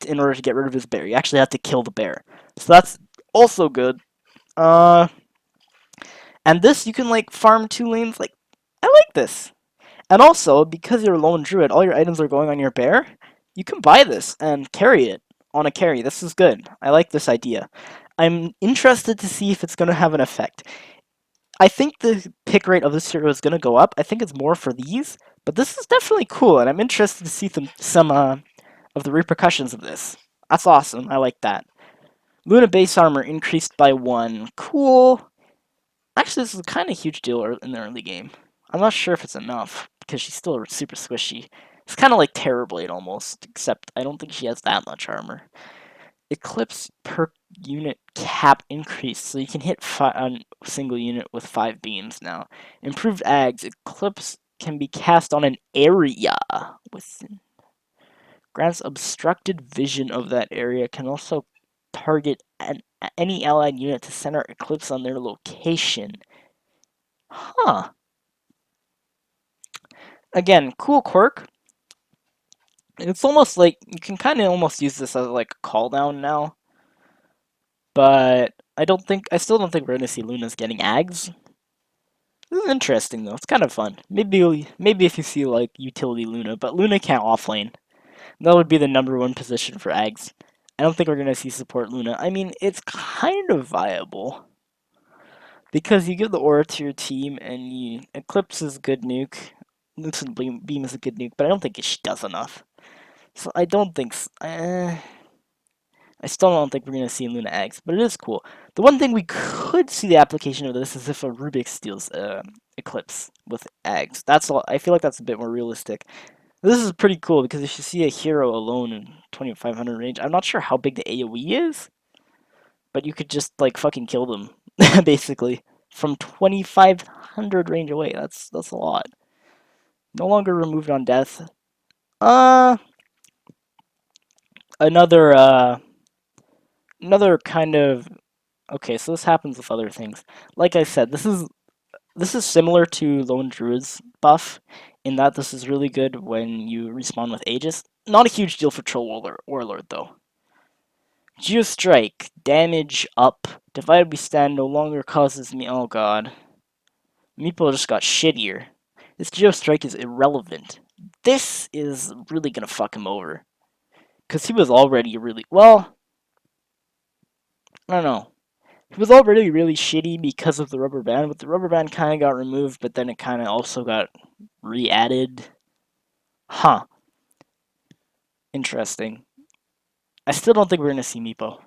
in order to get rid of his bear. You actually have to kill the bear. So that's also good. Uh, and this you can like farm 2 lanes. Like, I like this. And also, because you're a lone druid, all your items are going on your bear. You can buy this and carry it on a carry. This is good. I like this idea. I'm interested to see if it's going to have an effect. I think the pick rate of this hero is going to go up. I think it's more for these, but this is definitely cool, and I'm interested to see some of the repercussions of this. That's awesome. I like that. Luna base armor increased by 1. Cool. Actually, this is a kind of huge deal in the early game. I'm not sure if it's enough, because she's still super squishy. It's kind of like Terrorblade almost, except I don't think she has that much armor. Eclipse per unit cap increase, so you can hit a single unit with 5 beams now. Improved Ags. Eclipse can be cast on an area within. Grants obstructed vision of that area. Can also target any allied unit to center Eclipse on their location. Huh. Again, cool quirk. It's almost like you can kind of almost use this as like a call down now. But I still don't think we're gonna see Luna's getting Ags. This is interesting though. It's kind of fun. Maybe if you see like utility Luna, but Luna can't offlane. That would be the #1 position for Ags. I don't think we're gonna see support Luna. I mean, it's kind of viable because you give the aura to your team, and you Eclipse is a good nuke. Lucid Beam is a good nuke, but I don't think she does enough. So I don't think. I still don't think we're going to see Luna Eggs, but it is cool. The one thing we could see the application of this is if a Rubik steals Eclipse with Eggs. That's all. I feel like that's a bit more realistic. This is pretty cool because if you see a hero alone in 2500 range, I'm not sure how big the AoE is, but you could just like fucking kill them basically from 2500 range away. That's a lot. No longer removed on death. Uh, another another kind of okay. So this happens with other things. Like I said, this is similar to Lone Druid's buff in that this is really good when you respawn with Aegis. Not a huge deal for Troll Warlord though. Geostrike, damage up. Divided we stand no longer causes me. Oh god. Meeple just got shittier. This Geostrike is irrelevant. This is really gonna fuck him over. Because he was already really. Well, I don't know. He was already really shitty because of the rubber band, but the rubber band kind of got removed, but then it kind of also got re-added. Huh. Interesting. I still don't think we're going to see Meepo.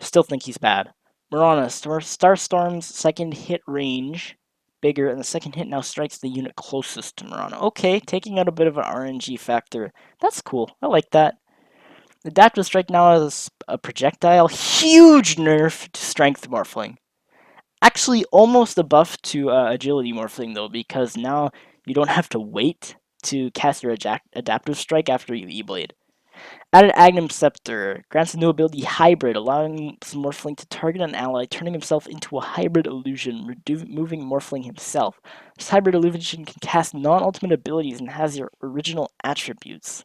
Still think he's bad. Mirana, Starstorm's second hit range bigger, and the second hit now strikes the unit closest to Mirana. Okay, taking out a bit of an RNG factor. That's cool. I like that. Adaptive Strike now has a projectile. Huge nerf to Strength Morphling. Actually, almost a buff to Agility Morphling, though, because now you don't have to wait to cast your Adaptive Strike after you E-Blade. Added Aghanim Scepter. Grants a new ability Hybrid, allowing Morphling to target an ally, turning himself into a hybrid illusion, removing Morphling himself. This hybrid illusion can cast non-ultimate abilities and has your original attributes.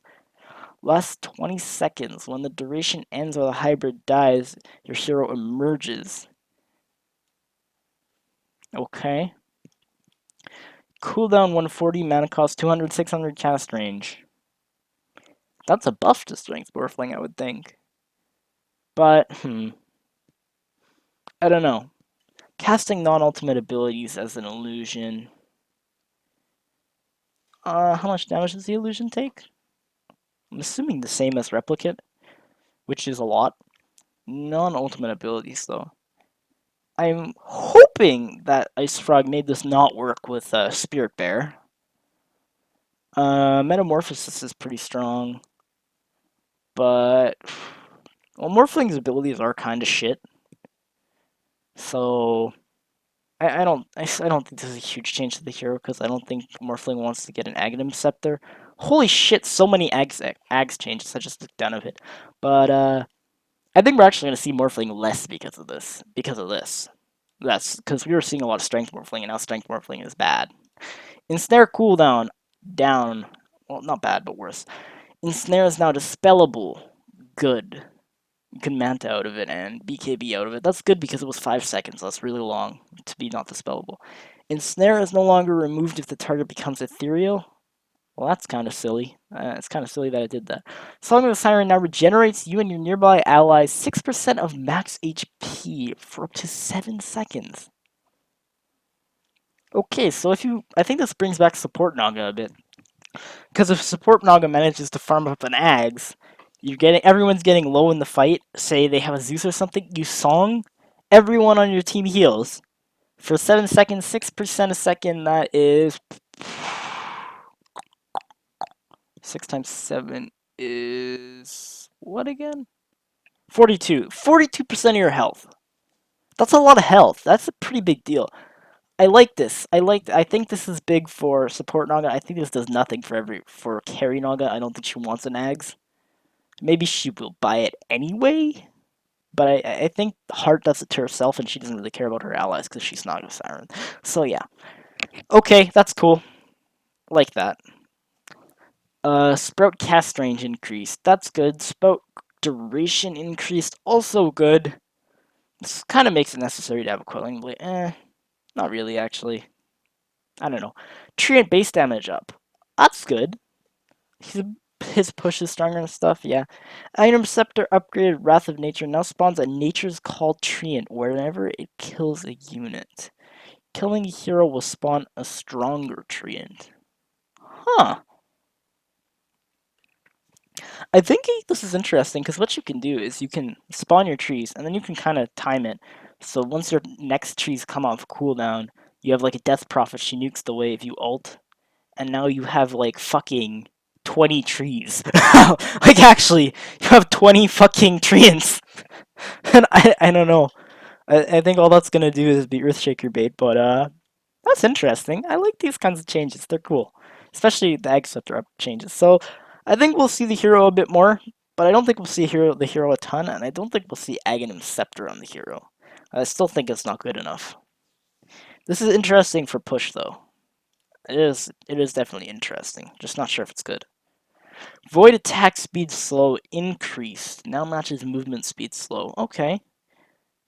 Last 20 seconds. When the duration ends or the hybrid dies, your hero emerges. Okay. Cooldown 140, mana cost 200, 600 cast range. That's a buff to Strength Morphling, I would think. But, I don't know. Casting non-ultimate abilities as an illusion. How much damage does the illusion take? I'm assuming the same as Replicate, which is a lot. Non-ultimate abilities, though. I'm hoping that Ice Frog made this not work with Spirit Bear. Metamorphosis is pretty strong, but well, Morphling's abilities are kind of shit. So I don't think this is a huge change to the hero because I don't think Morphling wants to get an Aghanim Scepter. Holy shit! So many Ags changes. I just looked down a bit, but I think we're actually gonna see Morphling less because of this. That's because we were seeing a lot of Strength Morphling, and now Strength Morphling is bad. Ensnare cooldown down. Well, not bad, but worse. Ensnare is now dispellable. Good. You can Manta out of it and BKB out of it. That's good because it was 5 seconds. That's really long to be not dispellable. Ensnare is no longer removed if the target becomes ethereal. Well, that's kind of silly. It's kind of silly that I did that. Song of the Siren now regenerates you and your nearby allies 6% of max HP for up to 7 seconds. Okay, so I think this brings back support Naga a bit. Because if support Naga manages to farm up an Ags, everyone's getting low in the fight. Say they have a Zeus or something, you song, everyone on your team heals. For 7 seconds, 6% a second, that is 6 times 7 is what again? 42. 42% of your health. That's a lot of health. That's a pretty big deal. I like this. I think this is big for support Naga. I think this does nothing for carry Naga. I don't think she wants an Ags. Maybe she will buy it anyway. But I think Heart does it to herself and she doesn't really care about her allies because she's Naga Siren. So yeah. Okay, that's cool. Like that. Sprout cast range increased. That's good. Sprout duration increased. Also good. This kind of makes it necessary to have a Quelling Blade. Not really, actually. I don't know. Treant base damage up. That's good. His push is stronger and stuff, yeah. Item Scepter upgraded Wrath of Nature now spawns a Nature's Call Treant whenever it kills a unit. Killing a hero will spawn a stronger Treant. Huh. I think this is interesting because what you can do is you can spawn your trees and then you can kind of time it. So once your next trees come off cooldown, you have like a Death Prophet, she nukes the wave, you ult, and now you have like fucking 20 trees. Like actually, you have 20 fucking treants. And I don't know. I think all that's gonna do is be Earthshaker bait, but that's interesting. I like these kinds of changes. They're cool. Especially the Egg Scepter up changes. So I think we'll see the hero a bit more, but I don't think we'll see the hero a ton, and I don't think we'll see Aghanim Scepter on the hero. I still think it's not good enough. This is interesting for push though. It is definitely interesting. Just not sure if it's good. Void attack speed slow increased. Now matches movement speed slow. Okay.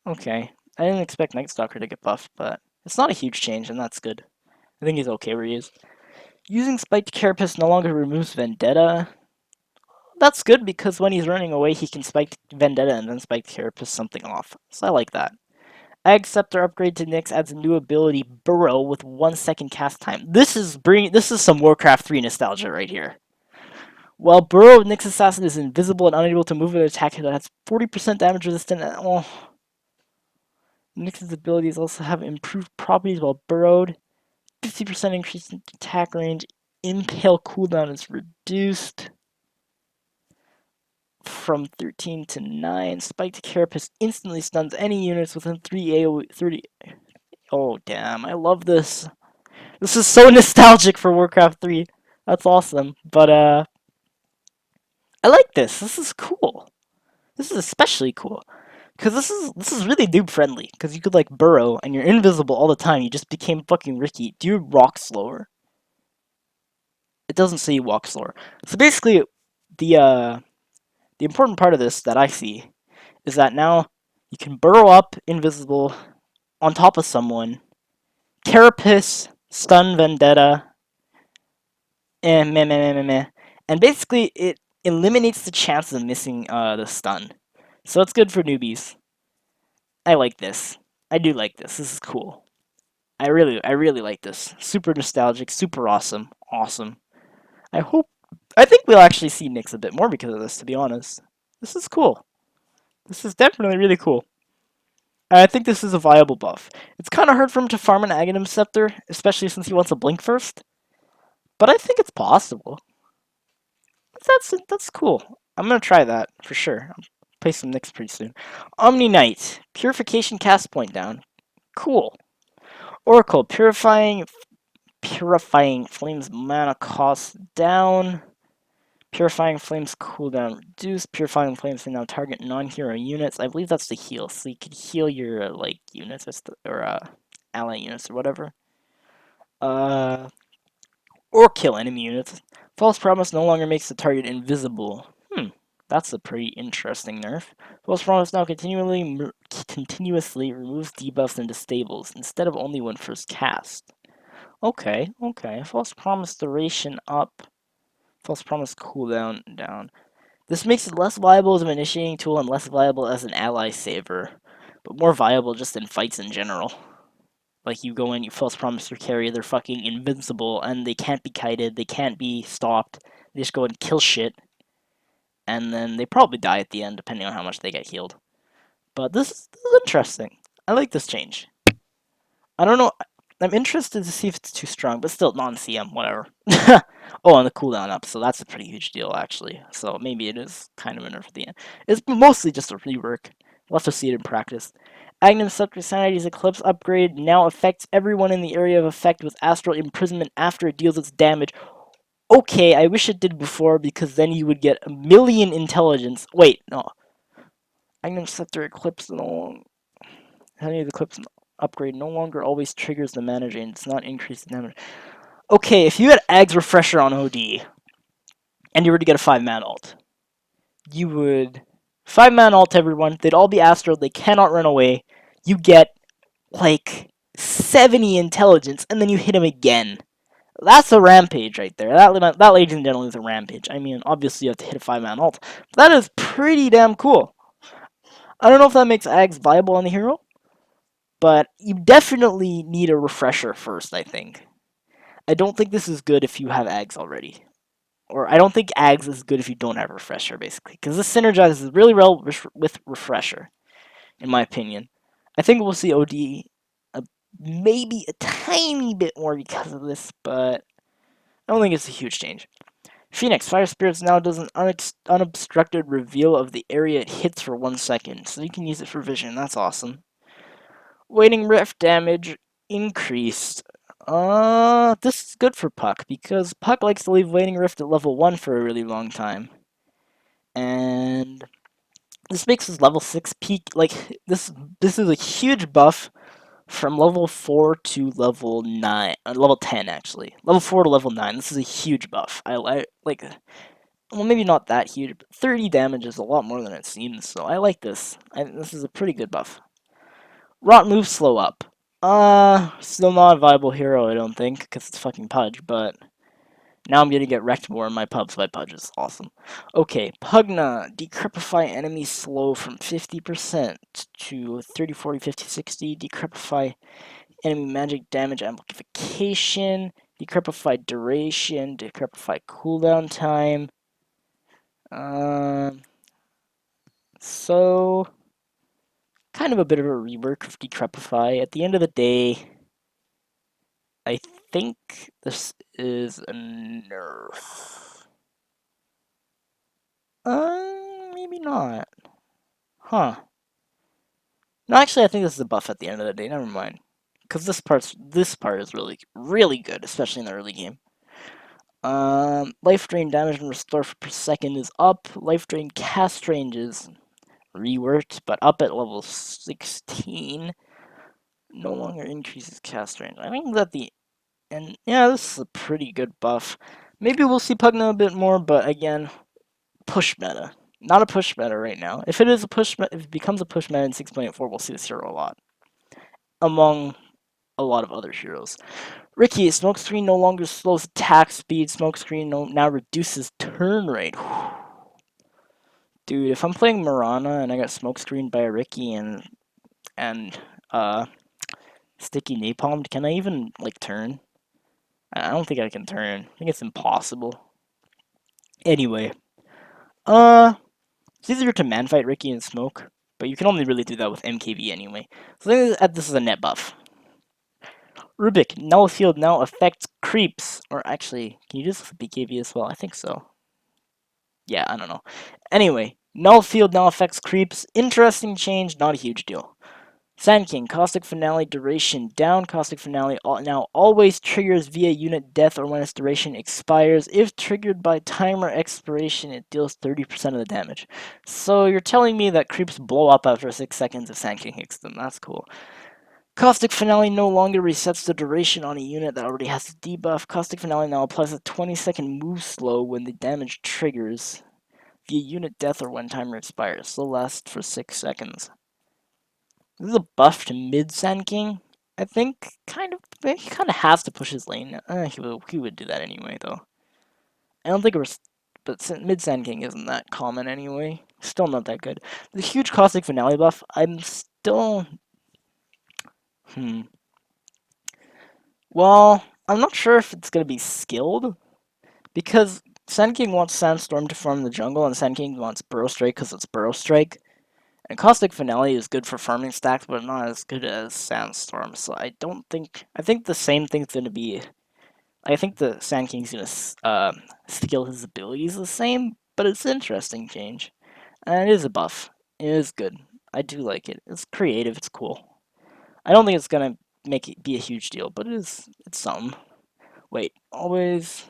Okay. I didn't expect Night Stalker to get buffed, but it's not a huge change, and that's good. I think he's okay where he is. Using Spiked Carapace no longer removes Vendetta. That's good because when he's running away, he can Spike Vendetta and then Spike Carapace something off. So I like that. Ag Scepter upgrade to Nyx adds a new ability, Burrow, with 1 second cast time. This is some Warcraft 3 nostalgia right here. While Burrow Nyx Assassin is invisible and unable to move an attack that has 40% damage resistant, Nyx's abilities also have improved properties while burrowed. 50% increase in attack range. Impale cooldown is reduced from 13 to 9. Spiked Carapace instantly stuns any units within 3 AoE 30. Oh damn, I love this. This is so nostalgic for Warcraft 3. That's awesome. But I like this. This is cool. This is especially cool. Cause this is really noob friendly. Cause you could like burrow and you're invisible all the time. You just became fucking Ricky. Do you walk slower? It doesn't say you walk slower. So basically, the important part of this that I see is that now you can burrow up invisible on top of someone, Carapace, stun Vendetta, and meh, meh, meh, meh, meh. And basically it eliminates the chances of missing the stun. So it's good for newbies. I like this. I do like this. This is cool. I really like this. Super nostalgic, super awesome. Awesome. I think we'll actually see Nyx a bit more because of this, to be honest. This is cool. This is definitely really cool. And I think this is a viable buff. It's kind of hard for him to farm an Aghanim Scepter, especially since he wants a Blink first. But I think it's possible. That's cool. I'm gonna try that for sure. I'll play some Nyx pretty soon. Omni Knight. Purification cast point down. Cool. Oracle. Purifying Flames mana cost down. Purifying Flames cooldown reduced. Purifying Flames can now target non-hero units. I believe that's the heal, so you can heal your like units or ally units or whatever. Or kill enemy units. False Promise no longer makes the target invisible. That's a pretty interesting nerf. False Promise now continuously removes debuffs and disables instead of only when first cast. Okay, okay. False Promise duration up. False Promise cooldown down. This makes it less viable as an initiating tool and less viable as an ally saver, but more viable just in fights in general. Like, you go in, you False Promise your carry, they're fucking invincible, and they can't be kited, they can't be stopped. They just go and kill shit, and then they probably die at the end, depending on how much they get healed. But this is interesting. I like this change. I don't know. I'm interested to see if it's too strong, but still non-CM, whatever. Oh, and the cooldown up, so that's a pretty huge deal, actually. So maybe it is kind of a nerf at the end. It's mostly just a rework. We'll have to see it in practice. Aghanim Subject Sanity's Eclipse upgrade now affects everyone in the area of effect with astral imprisonment after it deals its damage. Okay, I wish it did before, because then you would get a million intelligence. Wait, no. Aghanim Scepter Eclipse no the Eclipse upgrade no longer always triggers the mana drain. It's not increased damage. Okay, if you had Ag's Refresher on OD, and you were to get a 5-man ult, you would 5-man ult everyone, they'd all be astral, they cannot run away, you get, like, 70 intelligence, and then you hit him again. That's a rampage right there. That ladies and gentlemen, is a rampage. I mean, obviously you have to hit a 5-man ult, but that is pretty damn cool. I don't know if that makes Ags viable on the hero, but you definitely need a refresher first, I think. I don't think this is good if you have Ags already. Or I don't think Ags is good if you don't have Refresher, basically. Because this synergizes really well with Refresher, in my opinion. I think we'll see OD maybe a tiny bit more because of this, but I don't think it's a huge change. Phoenix, Fire Spirits now does an unobstructed reveal of the area it hits for 1 second, so you can use it for vision. That's awesome. Waiting Rift damage increased. This is good for Puck, because Puck likes to leave Waiting Rift at level 1 for a really long time. And this makes his level 6 peak, like, this is a huge buff from level 4 to level 9, level 10 actually. Level 4 to level 9, this is a huge buff. I like, well, maybe not that huge, but 30 damage is a lot more than it seems, so I like this. This is a pretty good buff. Rot moves slow up. Still not a viable hero, I don't think, because it's fucking Pudge, but now I'm gonna get wrecked more in my pubs by Pudge. It's awesome. Okay, Pugna. Decrepify enemies slow from 50% to 30, 40, 50, 60. Decrepify enemy magic damage amplification. Decrepify duration. Decrepify cooldown time. So kind of a bit of a rework of Decrepify. At the end of the day, I think this is a nerf. Maybe not. Huh. No, actually, I think this is a buff at the end of the day. Never mind. Because this part is really, really good, especially in the early game. Life drain damage and restore per second is up. Life drain cast range is reworked, but up at level 16. No longer increases cast range. I think that yeah, this is a pretty good buff. Maybe we'll see Pugna a bit more, but again, push meta. Not a push meta right now. If it becomes a push meta in 6.84, we'll see this hero a lot. Among a lot of other heroes. Ricky, Smokescreen no longer slows attack speed. Smokescreen now reduces turn rate. Dude, if I'm playing Mirana and I got Smokescreened by a Ricky and Sticky Napalmed, can I even, like, turn? I don't think I can turn. I think it's impossible. Anyway. It's easier to man-fight Ricky and Smoke, but you can only really do that with MKB anyway. So I think this is a net buff. Rubik, Null Field now affects creeps. Or actually, can you do this with BKB as well? I think so. Yeah, I don't know. Anyway, Null Field now affects creeps. Interesting change, not a huge deal. Sand King, Caustic Finale duration down. Caustic Finale now always triggers via unit death or when its duration expires. If triggered by timer expiration, it deals 30% of the damage. So you're telling me that creeps blow up after 6 seconds if Sand King hits them. That's cool. Caustic Finale no longer resets the duration on a unit that already has a debuff. Caustic Finale now applies a 20-second move slow when the damage triggers. via unit death or when timer expires. Still lasts for 6 seconds. This is a buff to mid Sand King. I think he kind of has to push his lane. He would do that anyway, though. I don't think but mid Sand King isn't that common anyway. Still not that good. The huge caustic finale buff. I'm still. Well, I'm not sure if it's gonna be skilled because Sand King wants Sandstorm to farm the jungle, and Sand King wants Burrow Strike because it's Burrow Strike. And Caustic Finale is good for farming stacks, but not as good as Sandstorm. So I don't think. I think the same thing's gonna be. I think the Sand King's gonna skill his abilities the same, but it's an interesting change, and it is a buff. It is good. I do like it. It's creative. It's cool. I don't think it's gonna make it be a huge deal, but it is. It's something. Wait, always.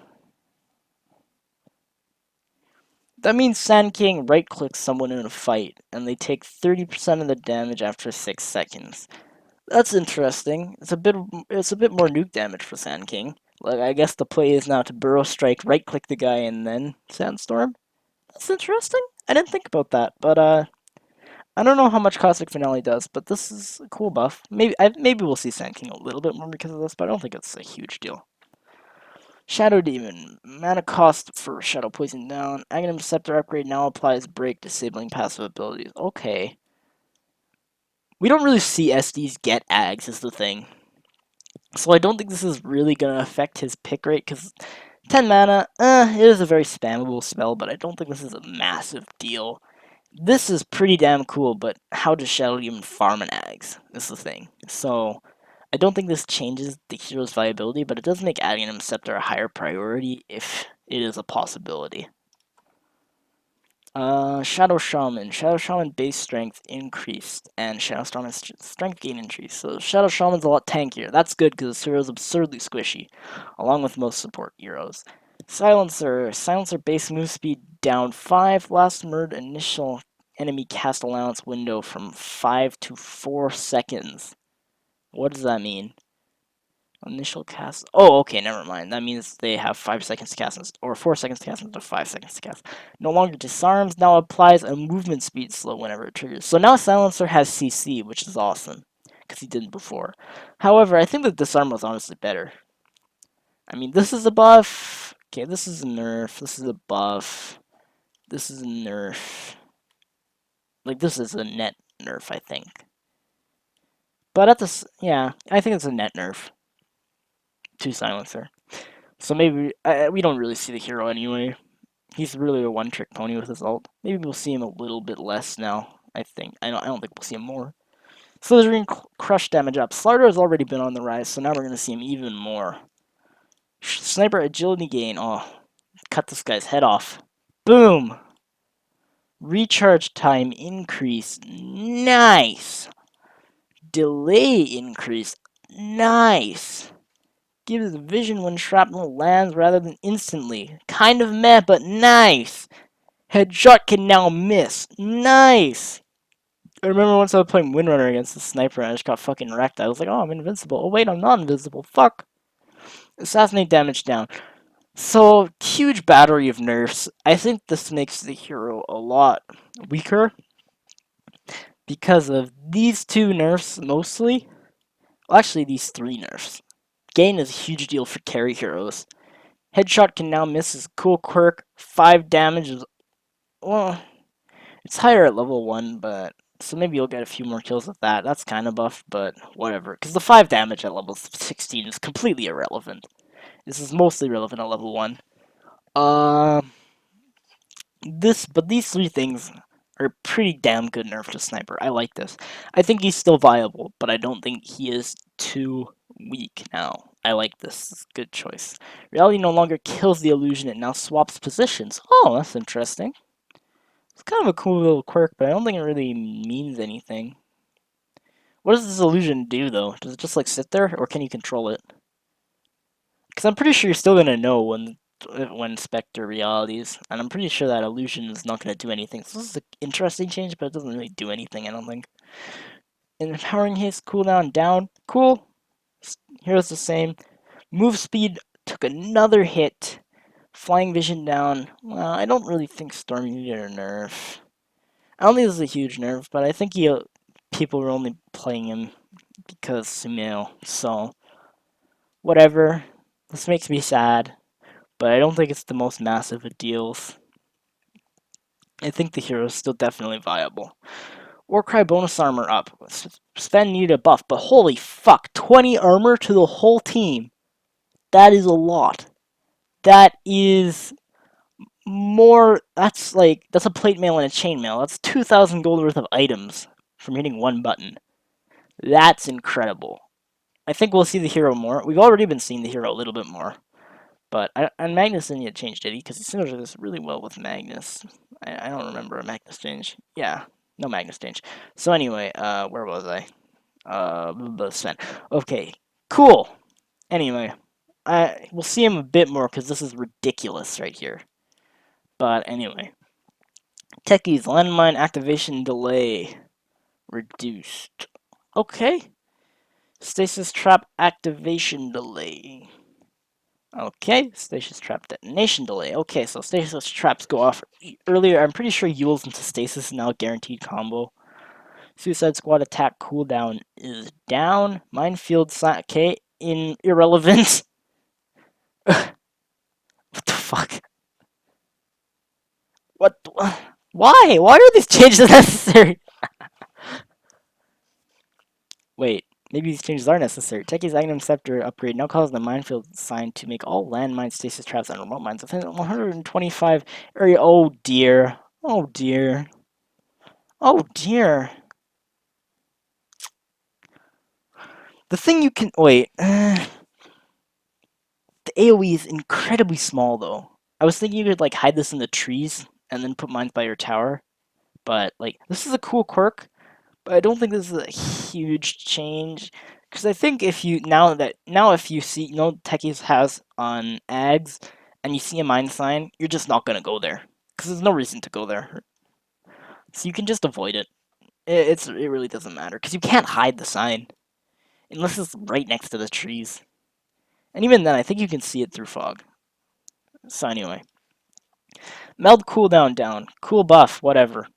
That means Sand King right clicks someone in a fight, and they take 30% of the damage after 6 seconds. That's interesting. It's a bit more nuke damage for Sand King. Like I guess the play is now to Burrow Strike, right click the guy, and then Sandstorm. That's interesting. I didn't think about that, but I don't know how much Caustic Finale does, but this is a cool buff. Maybe we'll see Sand King a little bit more because of this, but I don't think it's a huge deal. Shadow Demon. Mana cost for Shadow Poison down. Aghanim Scepter upgrade now applies break, disabling passive abilities. Okay. We don't really see SDs get Ags is the thing. So I don't think this is really going to affect his pick rate, because 10 mana, it is a very spammable spell, but I don't think this is a massive deal. This is pretty damn cool, but how does Shadow Demon farm an Ags is the thing. So I don't think this changes the hero's viability, but it does make Aghanim Scepter a higher priority if it is a possibility. Shadow Shaman. Shadow Shaman base strength increased, and Shadow Shaman strength gain increased. So Shadow Shaman's a lot tankier. That's good because this hero is absurdly squishy, along with most support heroes. Silencer. Silencer base move speed down 5. Last murd initial enemy cast allowance window from 5 to 4 seconds. What does that mean? Initial cast. Oh, okay, never mind. That means they have 5 seconds to cast, or 4 seconds to cast instead of 5 seconds to cast. No longer disarms, now applies a movement speed slow whenever it triggers. So now Silencer has CC, which is awesome, because he didn't before. However, I think the disarm was honestly better. I mean, this is a buff. Okay, this is a nerf. This is a buff. This is a nerf. Like, this is a net nerf, I think. But at this, yeah, I think it's a net nerf to Silencer. So maybe we don't really see the hero anyway. He's really a one-trick pony with his ult. Maybe we'll see him a little bit less now. I think. I don't think we'll see him more. Slithering crush damage up. Slardar has already been on the rise, so now we're gonna see him even more. Sniper agility gain. Oh, cut this guy's head off. Boom. Recharge time increase. Nice. Delay increase. Nice. Gives vision when shrapnel lands rather than instantly. Kind of meh, but nice. Headshot can now miss. Nice. I remember once I was playing Windrunner against the sniper and I just got fucking wrecked. I was like, oh, I'm invincible. Oh, wait, I'm not invincible. Fuck. Assassinate damage down. So, huge battery of nerfs. I think this makes the hero a lot weaker because of these 2 nerfs mostly. Well, actually, these 3 nerfs. Gain is a huge deal for carry heroes. Headshot can now miss is a cool quirk. 5 damage is, well, it's higher at level 1, but so maybe you'll get a few more kills with that. That's kind of buff, but whatever. Because the 5 damage at level 16 is completely irrelevant. This is mostly relevant at level 1. But these 3 things are pretty damn good nerf to Sniper. I like this. I think he's still viable, but I don't think he is too weak now. I like this. It's a good choice. Reality no longer kills the illusion, it now swaps positions. Oh, that's interesting. It's kind of a cool little quirk, but I don't think it really means anything. What does this illusion do, though? Does it just, like, sit there, or can you control it? Because I'm pretty sure you're still going to know when Spectre realities, and I'm pretty sure that illusion is not going to do anything. So this is an interesting change, but it doesn't really do anything, I don't think. Empowering haste cooldown down. Cool. Here's the same. Move speed took another hit. Flying Vision down. Well, I don't really think Storm needed a nerf. I don't think this is a huge nerf, but I think people were only playing him because Sumail. So, whatever. This makes me sad, but I don't think it's the most massive of deals. I think the hero is still definitely viable. Warcry bonus armor up. Sven needed a buff, but holy fuck, 20 armor to the whole team. That is a lot. That is more. That's a plate mail and a chain mail. That's 2,000 gold worth of items from hitting one button. That's incredible. I think we'll see the hero more. We've already been seeing the hero a little bit more. But and Magnus didn't get changed, did he? Because he synergizes this really well with Magnus. I don't remember a Magnus change. Yeah, no Magnus change. So anyway, where was I? Sven. Okay, cool. Anyway, we'll see him a bit more because this is ridiculous right here. But anyway, Techie's landmine activation delay reduced. Okay. Stasis trap activation delay. Okay, stasis trap detonation delay. Okay, so stasis traps go off earlier. I'm pretty sure Yule's into stasis is now a guaranteed combo. Suicide Squad attack cooldown is down. Minefield okay, in irrelevant. What the fuck? What? Why? Why are these changes necessary? Wait, maybe these changes are necessary. Techie's Aghanim Scepter upgrade now causes the minefield sign to make all landmine stasis traps and remote mines within 125 area. Oh dear. Oh dear. Oh dear. The thing you can wait. The AoE is incredibly small though. I was thinking you could like hide this in the trees and then put mines by your tower, but like this is a cool quirk. But I don't think this is a huge change. Because I think if you if you see Techies has on Ags and you see a mine sign, you're just not gonna go there. Because there's no reason to go there. So you can just avoid it. It really doesn't matter. Because you can't hide the sign. Unless it's right next to the trees. And even then I think you can see it through fog. So anyway. Meld cooldown down. Cool buff, whatever.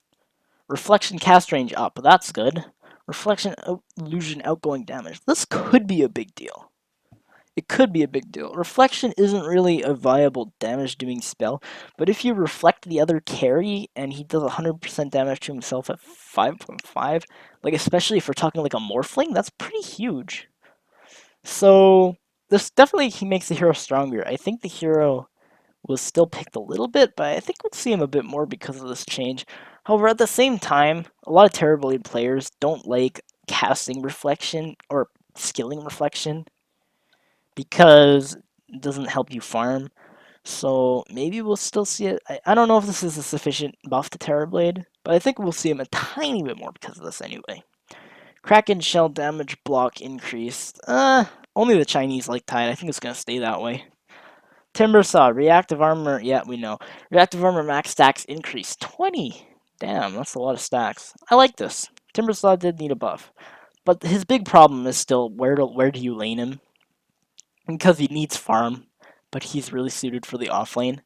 Reflection cast range up. That's good. Reflection illusion outgoing damage. This could be a big deal. It could be a big deal. Reflection isn't really a viable damage doing spell, but if you reflect the other carry and he does 100% damage to himself at 5.5, like especially if we're talking like a Morphling, that's pretty huge. So this definitely he makes the hero stronger. I think the hero was still picked a little bit, but I think we'll see him a bit more because of this change. However, at the same time, a lot of Terrorblade players don't like casting reflection or skilling reflection because it doesn't help you farm. So maybe we'll still see it. I don't know if this is a sufficient buff to Terrorblade, but I think we'll see him a tiny bit more because of this anyway. Kraken shell damage block increased. Only the Chinese like Tide. I think it's going to stay that way. Timber Saw, reactive armor, yeah, we know. Reactive armor max stacks increased 20. Damn, that's a lot of stacks. I like this. Timber Saw did need a buff. But his big problem is still where do you lane him? Because he needs farm, but he's really suited for the off lane.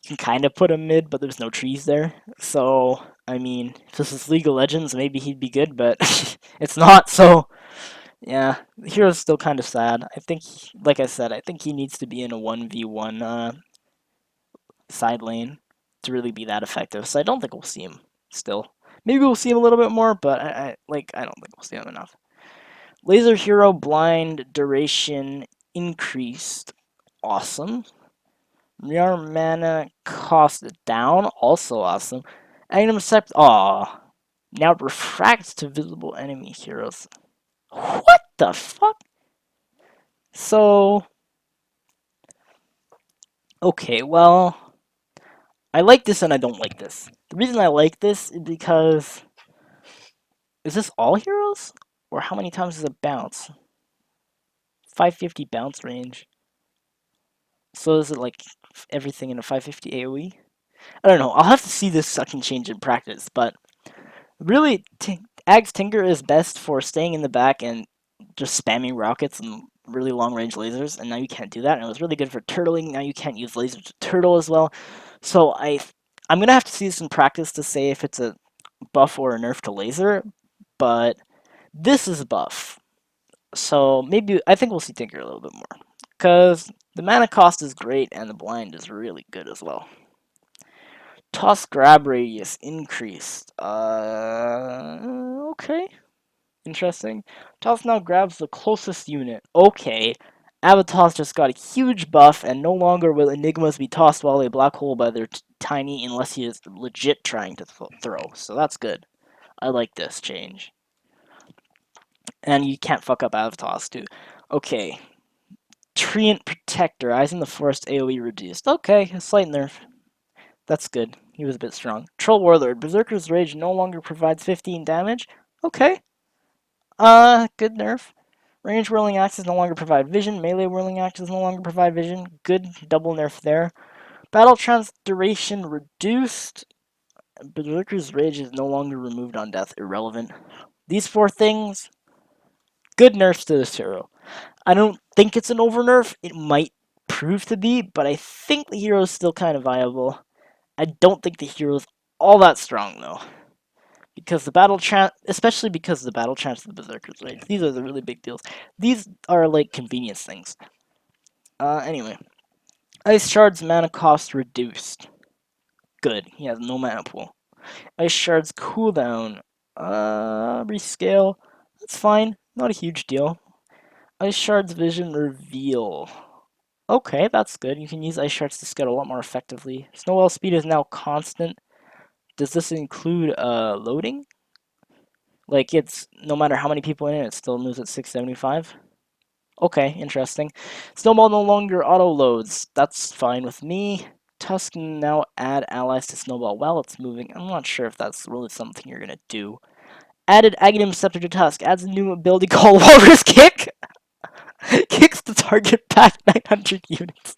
You can kind of put him mid, but there's no trees there. So, I mean, if this is League of Legends, maybe he'd be good, but it's not, so yeah, the hero's still kind of sad. I think, like I said, I think he needs to be in a 1v1 side lane to really be that effective. So I don't think we'll see him still. Maybe we'll see him a little bit more, but I don't think we'll see him enough. Laser Hero blind duration increased. Awesome. Your mana cost down. Also awesome. Item set. Aw. Now it refracts to visible enemy heroes. What the fuck? So, okay, well, I like this and I don't like this. The reason I like this is because, is this all heroes? Or how many times does it bounce? 550 bounce range. So is it like everything in a 550 AoE? I don't know, I'll have to see this sucking change in practice, but really, Ag's Tinker is best for staying in the back and just spamming rockets and really long range lasers, and now you can't do that. And it was really good for turtling. Now you can't use lasers to turtle as well. So I'm gonna have to see some practice to say if it's a buff or a nerf to laser, but this is a buff. So maybe I think we'll see Tinker a little bit more, because the mana cost is great and the blind is really good as well. Toss grab radius increased. Okay. Interesting. Toss now grabs the closest unit. Okay. Avatos just got a huge buff, and no longer will Enigmas be tossed while a black hole by their tiny unless he is legit trying to throw. So that's good. I like this change. And you can't fuck up Avatos too. Okay. Treant Protector. Eyes in the Forest AoE reduced. Okay, a slight nerf. That's good. He was a bit strong. Troll Warlord. Berserker's Rage no longer provides 15 damage. Okay. Good nerf. Range whirling axes no longer provide vision. Melee whirling axes no longer provide vision. Good double nerf there. Battle trance duration reduced. Berserker's Rage is no longer removed on death. Irrelevant. These four things, good nerfs to this hero. I don't think it's an over nerf. It might prove to be, but I think the hero is still kind of viable. I don't think the hero's all that strong though. Because the battle trance, especially because the battle trance of the Berserkers, right? These are the really big deals. These are like convenience things. Anyway. Ice Shard's mana cost reduced. Good. He has no mana pool. Ice Shard's cooldown. Rescale. That's fine. Not a huge deal. Ice Shard's vision reveal. Okay, that's good. You can use Ice Shards to scout a lot more effectively. Snowball speed is now constant. Does this include loading? Like it's no matter how many people in it, it still moves at 675. Okay, interesting. Snowball no longer auto loads. That's fine with me. Tusk can now add allies to Snowball while it's moving. I'm not sure if that's really something you're gonna do. Added Aghanim Scepter to Tusk. Adds a new ability called Walrus Kick. Kicks the target back 900 units.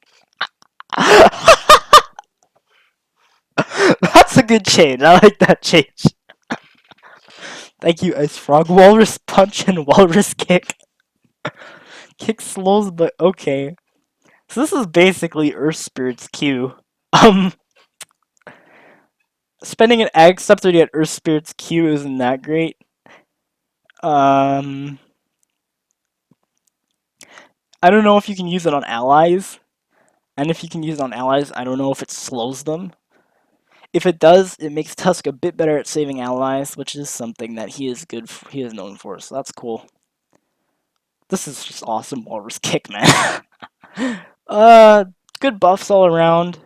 That's a good change. I like that change. Thank you, Ice Frog. Walrus Punch and Walrus Kick. Kick slows, but okay. So this is basically Earth Spirit's Q. Spending an Ag Scepter to get Earth Spirit's Q isn't that great. I don't know if you can use it on allies. And if you can use it on allies, I don't know if it slows them. If it does, it makes Tusk a bit better at saving allies, which is something that he is he is known for, so that's cool. This is just awesome Walrus Kick, man. Good buffs all around.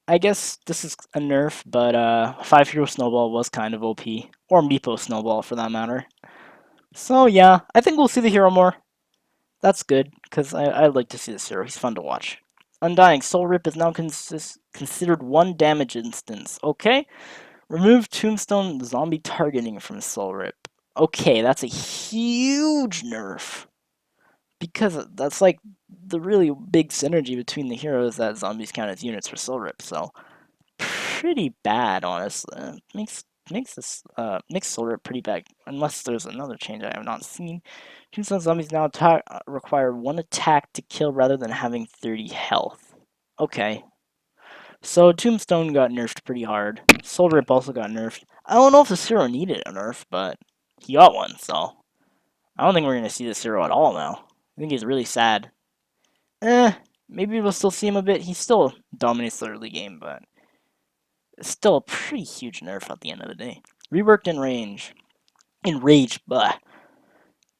I guess this is a nerf, but 5 Hero Snowball was kind of OP. Or Meepo Snowball, for that matter. So yeah, I think we'll see the hero more. That's good, because I like to see this hero. He's fun to watch. Undying. Soul Rip is now considered 1 damage instance. Okay. Remove Tombstone zombie targeting from Soul Rip. Okay, that's a huge nerf. Because that's like the really big synergy between the heroes that zombies count as units for Soul Rip. So pretty bad, honestly. Makes Soul Rip pretty bad. Unless there's another change I have not seen. Tombstone zombies now require 1 attack to kill rather than having 30 health. Okay. So Tombstone got nerfed pretty hard. Soul Rip also got nerfed. I don't know if this hero needed a nerf, but he got one, so I don't think we're gonna see this hero at all now. I think he's really sad. Maybe we'll still see him a bit. He still dominates the early game, but it's still a pretty huge nerf at the end of the day. Reworked in range. In rage, but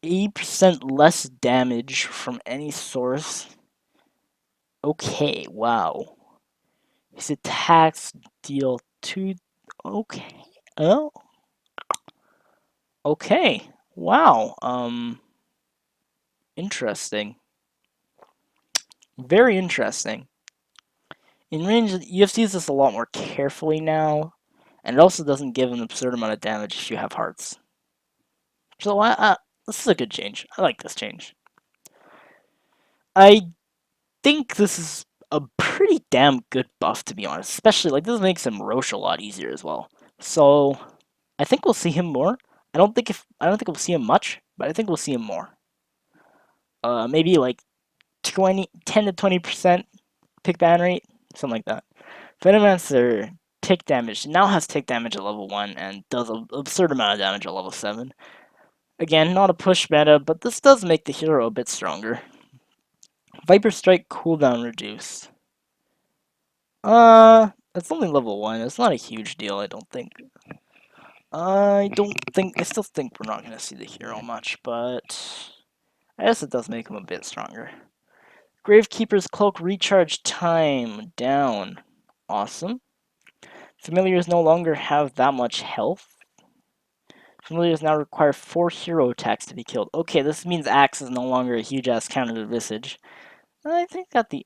80% less damage from any source. Okay, wow. His attacks deal 2. Okay. Oh. Okay. Wow. Interesting. Very interesting. In range, you have to use this a lot more carefully now, and it also doesn't give an absurd amount of damage if you have hearts. So this is a good change. I like this change. I think this is a pretty damn good buff, to be honest. Especially, like, this makes him Roche a lot easier as well. So, I think we'll see him more. I don't think we'll see him much, but I think we'll see him more. maybe like 10 to 20% tick ban rate, something like that. Venomancer tick damage now has tick damage at level 1 and does an absurd amount of damage at level 7. Again, not a push meta, but this does make the hero a bit stronger. Viper Strike cooldown reduced. It's only level 1. It's not a huge deal, I don't think. I still think we're not going to see the hero much, but I guess it does make him a bit stronger. Gravekeeper's Cloak recharge time down. Awesome. Familiars no longer have that much health. Familiars now require 4 hero attacks to be killed. Okay, this means Axe is no longer a huge ass counter to Visage. I think at the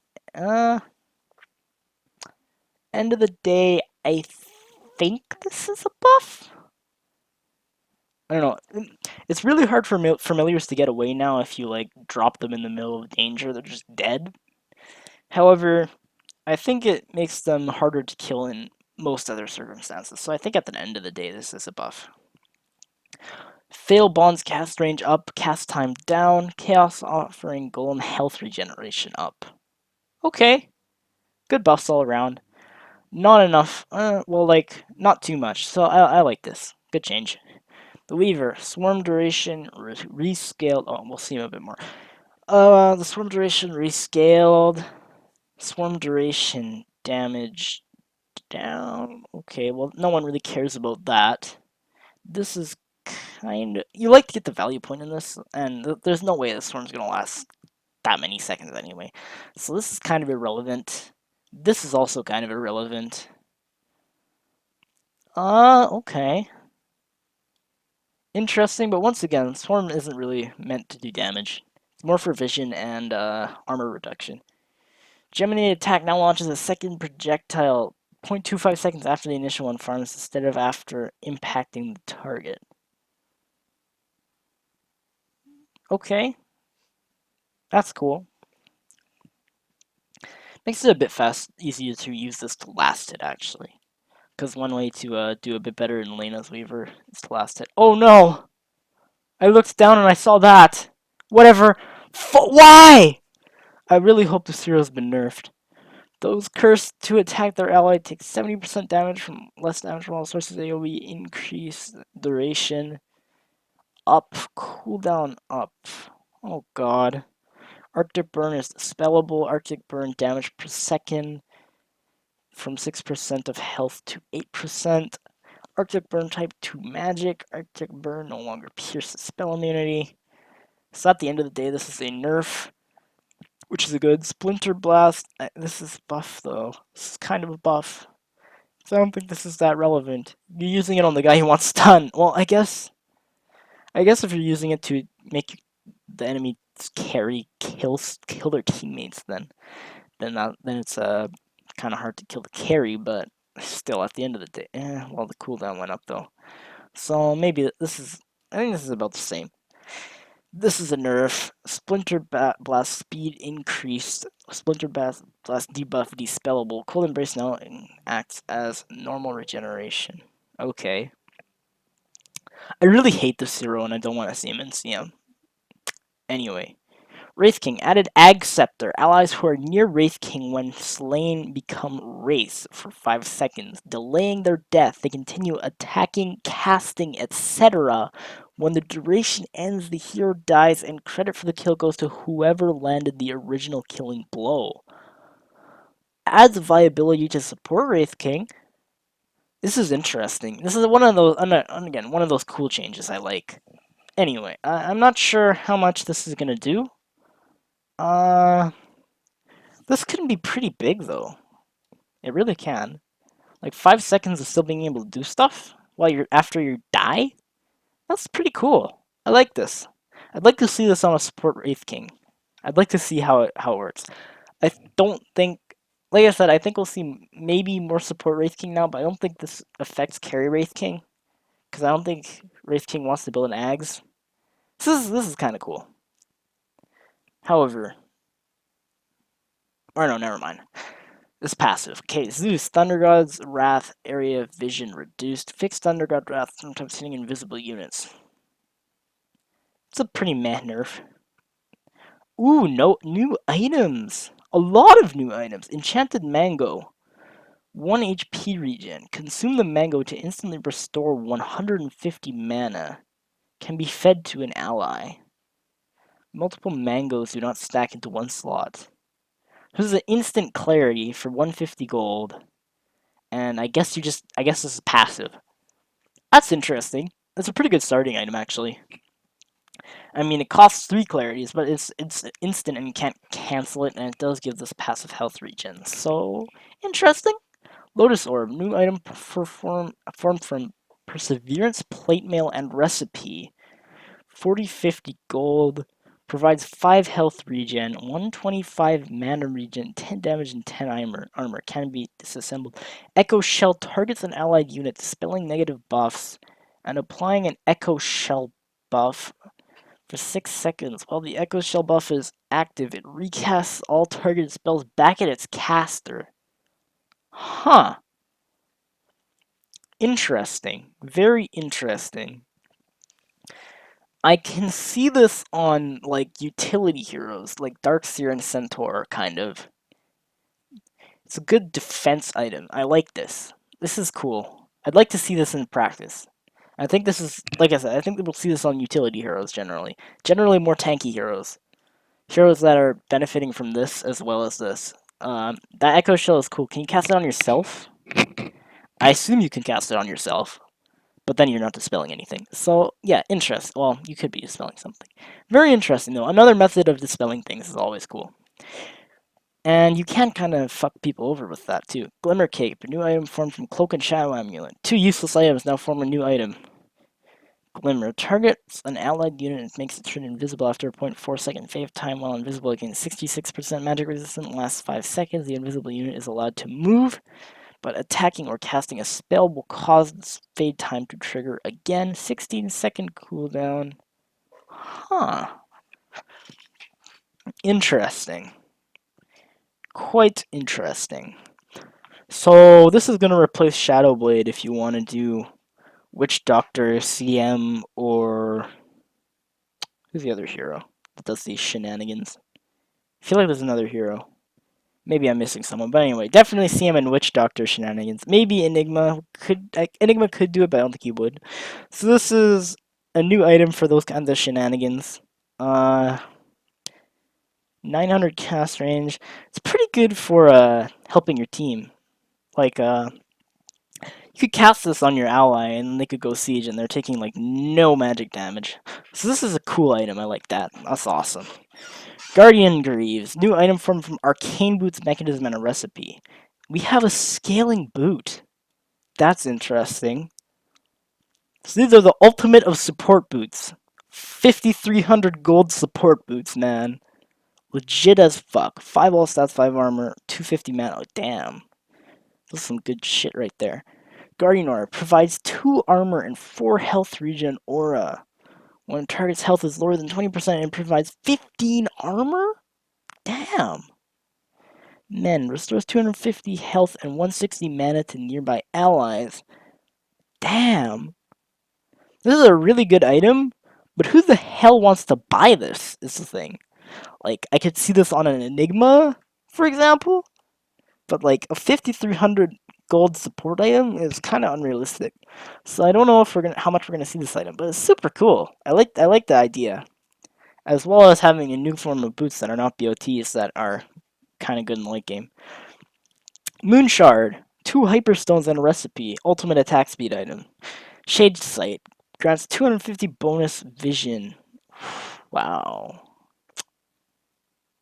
end of the day, I think this is a buff. I don't know. It's really hard for familiars to get away now if you like drop them in the middle of danger. They're just dead. However, I think it makes them harder to kill in most other circumstances. So I think at the end of the day, this is a buff. Fail Bond's cast range up, cast time down, Chaos offering Golem health regeneration up. Okay, good buffs all around. Not enough, well, like, not too much, so I like this. Good change. The Weaver, Swarm Duration rescaled, oh, we'll see him a bit more. The Swarm Duration rescaled, Swarm Duration damage down, okay, well, no one really cares about that. This is you like to get the value point in this, and there's no way the Swarm's gonna last that many seconds anyway. So this is kind of irrelevant. This is also kind of irrelevant. Okay. Interesting, but once again, Swarm isn't really meant to do damage. It's more for vision and armor reduction. Gemini attack now launches a second projectile 0.25 seconds after the initial one farms instead of after impacting the target. Okay. That's cool. Makes it a bit easier to use this to last hit, actually. Because one way to do a bit better in Lena's Weaver is to last hit. Oh no! I looked down and I saw that! Whatever. Why? I really hope this hero's been nerfed. Those cursed to attack their ally take 70% damage from less damage from all sources. AoE increase duration up, cooldown up. Oh god. Arctic Burn is spellable. Arctic Burn damage per second from 6% of health to 8%. Arctic Burn type 2 magic. Arctic Burn no longer pierces spell immunity. So at the end of the day, this is a nerf, which is a good. Splinter Blast, this is buff though. This is kind of a buff. So I don't think this is that relevant. You're using it on the guy who wants stun. Well, I guess if you're using it to make the enemy carry kill their teammates, then it's kind of hard to kill the carry, but still at the end of the day, well, the cooldown went up though. So maybe I think this is about the same. This is a nerf. Splinter Blast speed increased. Splinter Blast debuff despellable. Cold Embrace now acts as normal regeneration. Okay. I really hate this hero and I don't want to see him in CM. Anyway. Wraith King added Ag Scepter. Allies who are near Wraith King when slain become wraiths for 5 seconds, delaying their death. They continue attacking, casting, etc. When the duration ends, the hero dies, and credit for the kill goes to whoever landed the original killing blow. Adds viability to support Wraith King. This is interesting. This is one of those, again, one of those cool changes I like. Anyway, I'm not sure how much this is gonna do. This can be pretty big though. It really can. Like 5 seconds of still being able to do stuff while after you die? That's pretty cool. I like this. I'd like to see this on a support Wraith King. I'd like to see how it works. I don't think, like I said, I think we'll see maybe more support Wraith King now, but I don't think this affects carry Wraith King. Because I don't think Wraith King wants to build an Ags. This is kind of cool. However, or no, never mind. This passive. Okay, Zeus, Thunder God's Wrath, area of vision reduced. Fixed Thunder God Wrath, sometimes hitting invisible units. It's a pretty meh nerf. Ooh, no new items. A lot of new items. Enchanted Mango. 1 HP regen. Consume the mango to instantly restore 150 mana. Can be fed to an ally. Multiple mangoes do not stack into one slot. This is an instant clarity for 150 gold. And I guess this is passive. That's interesting. That's a pretty good starting item, actually. I mean, it costs 3 clarities, but it's instant and you can't cancel it, and it does give this passive health regen. So, interesting. Lotus Orb, new item formed from Perseverance, Plate Mail, and Recipe. 40-50 gold. Provides 5 health regen, 125 mana regen, 10 damage, and 10 armor. Can be disassembled. Echo Shell targets an allied unit, dispelling negative buffs, and applying an Echo Shell buff for 6 seconds. While the Echo Shell buff is active, it recasts all targeted spells back at its caster. Huh. Interesting. Very interesting. I can see this on, like, utility heroes, like Darkseer and Centaur, kind of. It's a good defense item. I like this. This is cool. I'd like to see this in practice. I think this is, like I said, I think we'll see this on utility heroes generally. Generally more tanky heroes. Heroes that are benefiting from this as well as this. That Echo Shell is cool. Can you cast it on yourself? I assume you can cast it on yourself. But then you're not dispelling anything. So, yeah, interest. Well, you could be dispelling something. Very interesting, though. Another method of dispelling things is always cool. And you can kind of fuck people over with that, too. Glimmer Cape, a new item formed from Cloak and Shadow Amulet. 2 useless items now form a new item. Glimmer targets an allied unit and makes it turn invisible after a 0.4-second fade time. While invisible, against 66% magic resistant, lasts 5 seconds. The invisible unit is allowed to move, but attacking or casting a spell will cause this fade time to trigger again. 16-second cooldown. Huh. Interesting. Quite interesting. So this is going to replace Shadowblade if you want to do Witch Doctor, CM, or... Who's the other hero that does these shenanigans? I feel like there's another hero. Maybe I'm missing someone, but anyway, definitely CM and Witch Doctor shenanigans. Maybe Enigma could do it, but I don't think he would. So this is a new item for those kinds of shenanigans. 900 cast range. It's pretty good for helping your team. Like you could cast this on your ally and they could go siege and they're taking like no magic damage. So this is a cool item. I like that. That's awesome. Guardian Greaves, new item formed from Arcane Boot's mechanism and a recipe. We have a scaling boot. That's interesting. So these are the ultimate of support boots. 5,300 gold support boots, man. Legit as fuck. 5 all stats, 5 armor, 250 mana. Oh, damn. That's some good shit right there. Guardian Aura provides 2 armor and 4 health regen aura. When a target's health is lower than 20%, it provides 15 armor? Damn. Men, restores 250 health and 160 mana to nearby allies. Damn. This is a really good item, but who the hell wants to buy this, is the thing. Like, I could see this on an Enigma, for example, but like a 5,300 gold support item is kind of unrealistic. So I don't know if how much we're gonna see this item, but it's super cool. I like the idea, as well as having a new form of boots that are not BOTs that are kind of good in the late game. Moon Shard, 2 hyperstones and a recipe, ultimate attack speed item. Shade Sight grants 250 bonus vision. Wow,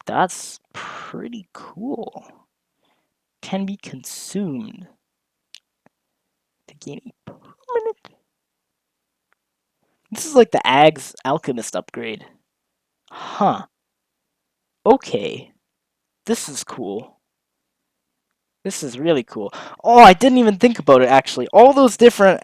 that's pretty cool. Can be consumed to gain a permanent. This is like the Ag's Alchemist upgrade. Huh. Okay. This is cool. This is really cool. Oh, I didn't even think about it, actually. All those different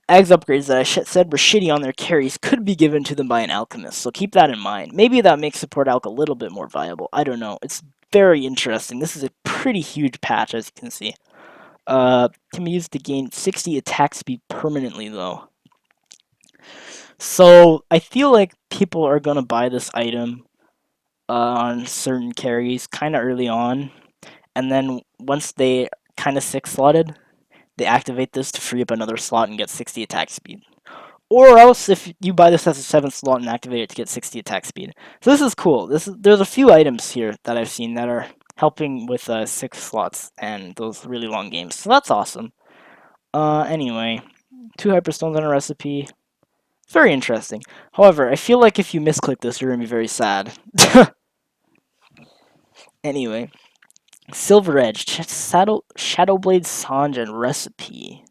Ag's upgrades that I said were shitty on their carries could be given to them by an Alchemist, so keep that in mind. Maybe that makes support Alch a little bit more viable. I don't know. It's very interesting. This is a pretty huge patch, as you can see. Can be used to gain 60 attack speed permanently, though. So, I feel like people are gonna buy this item. on certain carries kind of early on, and then once they kind of 6 slotted, they activate this to free up another slot and get 60 attack speed. Or else, if you buy this as a 7th slot and activate it to get 60 attack speed. So this is cool. There's a few items here that I've seen that are helping with 6 slots and those really long games. So that's awesome. Anyway, 2 hyperstones on a recipe. Very interesting. However, I feel like if you misclick this, you're gonna be very sad. Anyway, Silver Edge, Shadowblade Sanjin recipe.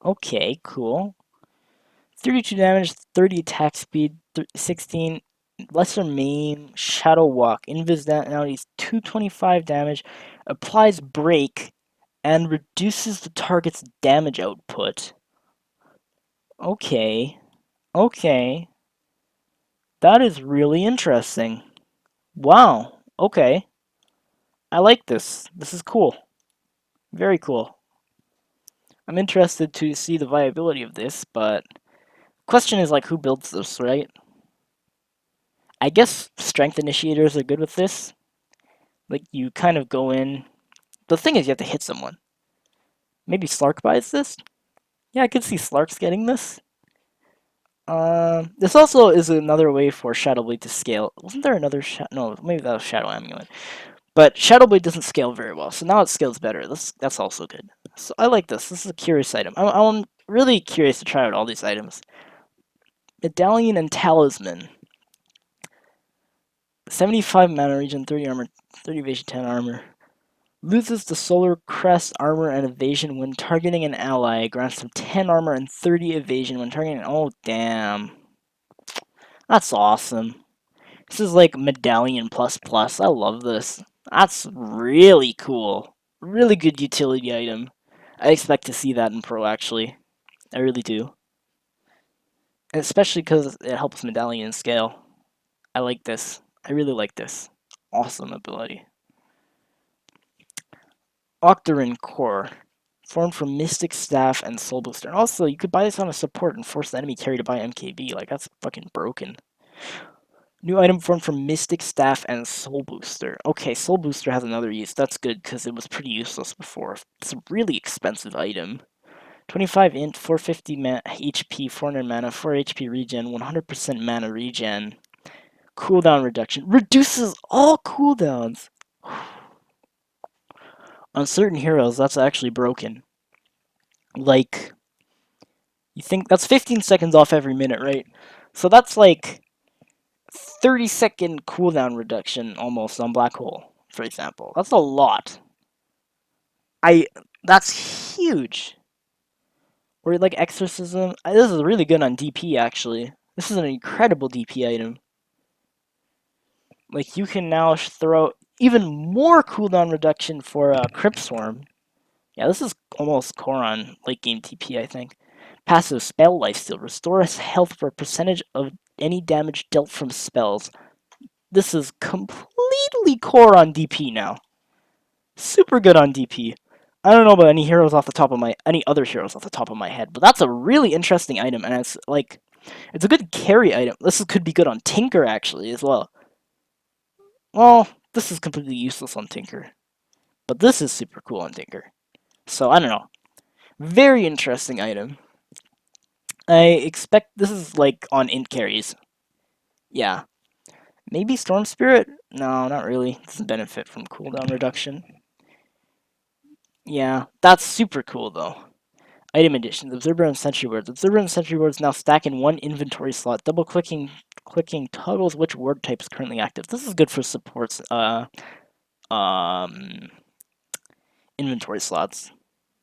Okay, cool. 32 damage, 30 attack speed, 16 lesser maim, shadow walk, invis now he's 225 damage, applies break, and reduces the target's damage output. Okay, okay, that is really interesting. Wow, okay, I like this. This is cool. Very cool. I'm interested to see the viability of this, but question is like who builds this, right? I guess strength initiators are good with this. Like you kind of go in. The thing is you have to hit someone. Maybe Slark buys this? Yeah, I could see Slark's getting this. This also is another way for Shadowblade to scale. Wasn't there another no, maybe that was Shadow Amulet. But Shadowblade doesn't scale very well, so now it scales better. That's also good. So I like this. This is a curious item. I'm really curious to try out all these items. Medallion and Talisman. 75 mana regen, 30 armor, 30 evasion, 10 armor. Loses the Solar Crest armor and evasion when targeting an ally. Grants them 10 armor and 30 evasion when targeting. Oh, damn. That's awesome. This is like Medallion plus plus. I love this. That's really cool. Really good utility item. I expect to see that in Pro, actually. I really do. And especially because it helps Medallion scale. I like this. I really like this. Awesome ability. Octarine Core. Formed from Mystic Staff and Soul Booster. And also, you could buy this on a support and force the enemy carry to buy MKB. Like, that's fucking broken. New item formed from Mystic Staff and Soul Booster. Okay, Soul Booster has another use. That's good, because it was pretty useless before. It's a really expensive item. 25 int, 450 HP, 400 mana, 4 HP regen, 100% mana regen. Cooldown reduction. Reduces all cooldowns! On certain heroes, that's actually broken. Like, you think that's 15 seconds off every minute, right? So that's like 30-second cooldown reduction almost on Black Hole, for example. That's a lot. That's huge. Or like Exorcism. This is really good on DP, actually. This is an incredible DP item. Like, you can now throw even more cooldown reduction for Crypt Swarm. Yeah, this is almost Koron late game TP, I think. Passive Spell Lifesteal. Restores health for a percentage of any damage dealt from spells. This is completely core on DP now. Super good on DP. I don't know about any other heroes off the top of my head, but that's a really interesting item, and it's like, it's a good carry item. This could be good on Tinker actually as well. Well, this is completely useless on Tinker, but this is super cool on Tinker. So I don't know. Very interesting item. I expect this is like on int carries. Yeah. Maybe Storm Spirit? No, not really. Doesn't benefit from cooldown reduction. Yeah, that's super cool though. Item additions, Observer and Sentry Words. Observer and Sentry Words now stack in one inventory slot. Double clicking toggles which word type is currently active. This is good for supports inventory slots.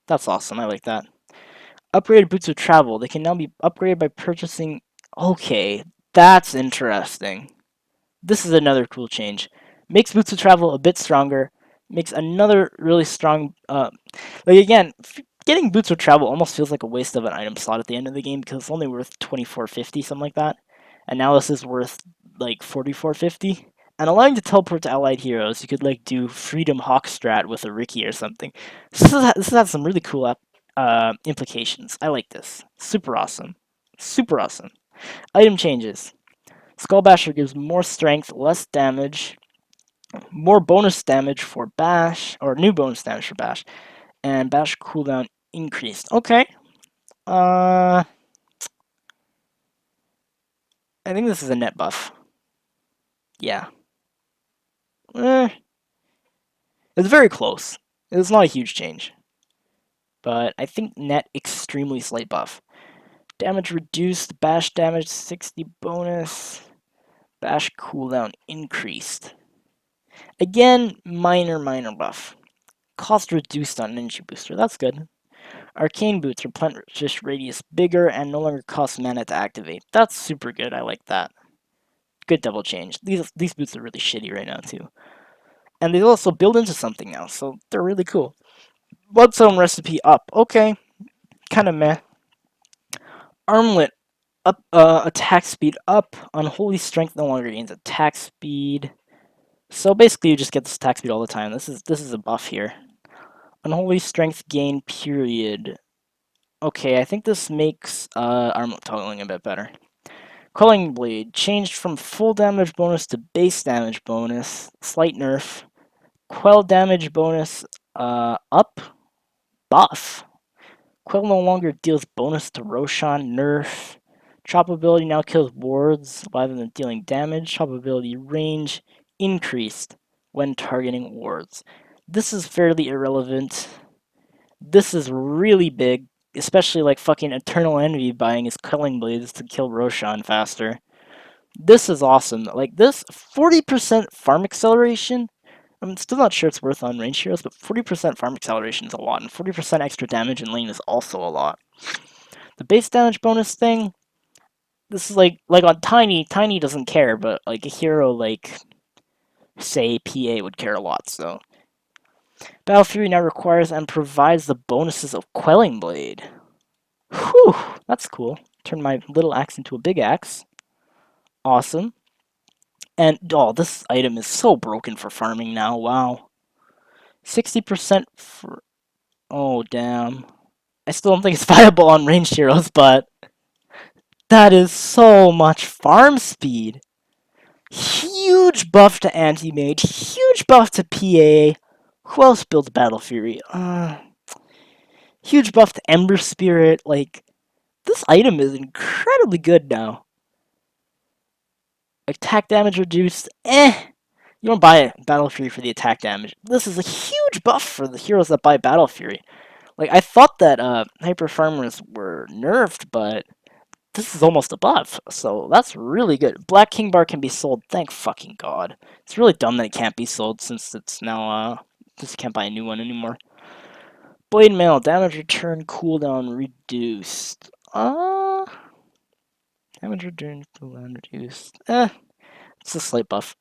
That's awesome, I like that. Upgraded Boots of Travel. They can now be upgraded by purchasing. Okay, that's interesting. This is another cool change. Makes Boots of Travel a bit stronger. Makes another really strong. Like again, getting Boots of Travel almost feels like a waste of an item slot at the end of the game because it's only worth 2450, something like that. And now this is worth like 4450. And allowing to teleport to allied heroes, you could like do Freedom Hawk strat with a Ricky or something. This has some really cool implications. I like this. Super awesome. Super awesome. Item changes. Skull Basher gives more strength, less damage, more bonus damage for Bash, or new bonus damage for Bash, and Bash cooldown increased. Okay. I think this is a net buff. Yeah. Eh, it's very close. It's not a huge change. But I think net extremely slight buff. Damage reduced, bash damage 60 bonus, bash cooldown increased. Again, minor buff. Cost reduced on energy booster, that's good. Arcane boots replenish radius bigger and no longer cost mana to activate. That's super good, I like that. Good double change. These boots are really shitty right now too. And they also build into something now, so they're really cool. Bloodstone recipe up. Okay, kind of meh. Armlet up, attack speed up. Unholy strength no longer gains attack speed. So basically, you just get this attack speed all the time. This is a buff here. Unholy strength gain period. Okay, I think this makes armlet toggling a bit better. Quelling blade changed from full damage bonus to base damage bonus. Slight nerf. Quell damage bonus up. Buff. Quell no longer deals bonus to Roshan. Nerf. Chop ability now kills wards rather than dealing damage. Chop ability range increased when targeting wards. This is fairly irrelevant. This is really big, especially like fucking Eternal Envy buying his Quelling Blades to kill Roshan faster. This is awesome. Like this 40% farm acceleration. I'm still not sure it's worth on range heroes, but 40% farm acceleration is a lot, and 40% extra damage in lane is also a lot. The base damage bonus thing, this is like on Tiny doesn't care, but like a hero like say PA would care a lot, so. Battle Fury now requires and provides the bonuses of Quelling Blade. Whew, that's cool. Turn my little axe into a big axe. Awesome. And oh, this item is so broken for farming now. Wow. 60% for oh damn. I still don't think it's viable on ranged heroes, but that is so much farm speed. Huge buff to anti-mage, huge buff to PA. Who else builds Battle Fury? Huge buff to Ember Spirit. Like, this item is incredibly good now. Attack damage reduced. You don't buy Battle Fury for the attack damage. This is a huge buff for the heroes that buy Battle Fury. Like, I thought that Hyper Farmers were nerfed, but this is almost a buff, so that's really good. Black King Bar can be sold, thank fucking god. It's really dumb that it can't be sold since it's now, since you can't buy a new one anymore. Blade Mail, damage return cooldown reduced. Damage return cooldown reduced. It's a slight buff.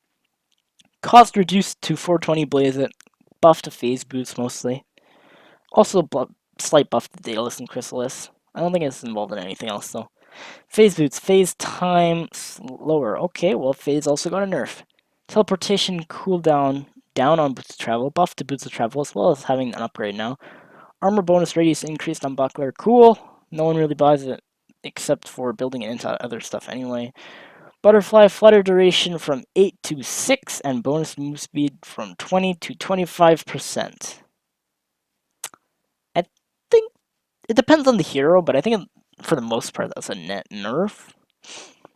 Cost reduced to 420 Blaze It. Buff to phase boots mostly. Also, slight buff to Daedalus and Chrysalis. I don't think it's involved in anything else though. Phase boots, phase time slower. Okay, well, phase also got a nerf. Teleportation cooldown down on boots of travel, buff to boots of travel, as well as having an upgrade now. Armor bonus radius increased on buckler. Cool. No one really buys it except for building it into other stuff anyway. Butterfly flutter duration from 8 to 6 and bonus move speed from 20 to 25%. I think it depends on the hero, but I think for the most part that's a net nerf.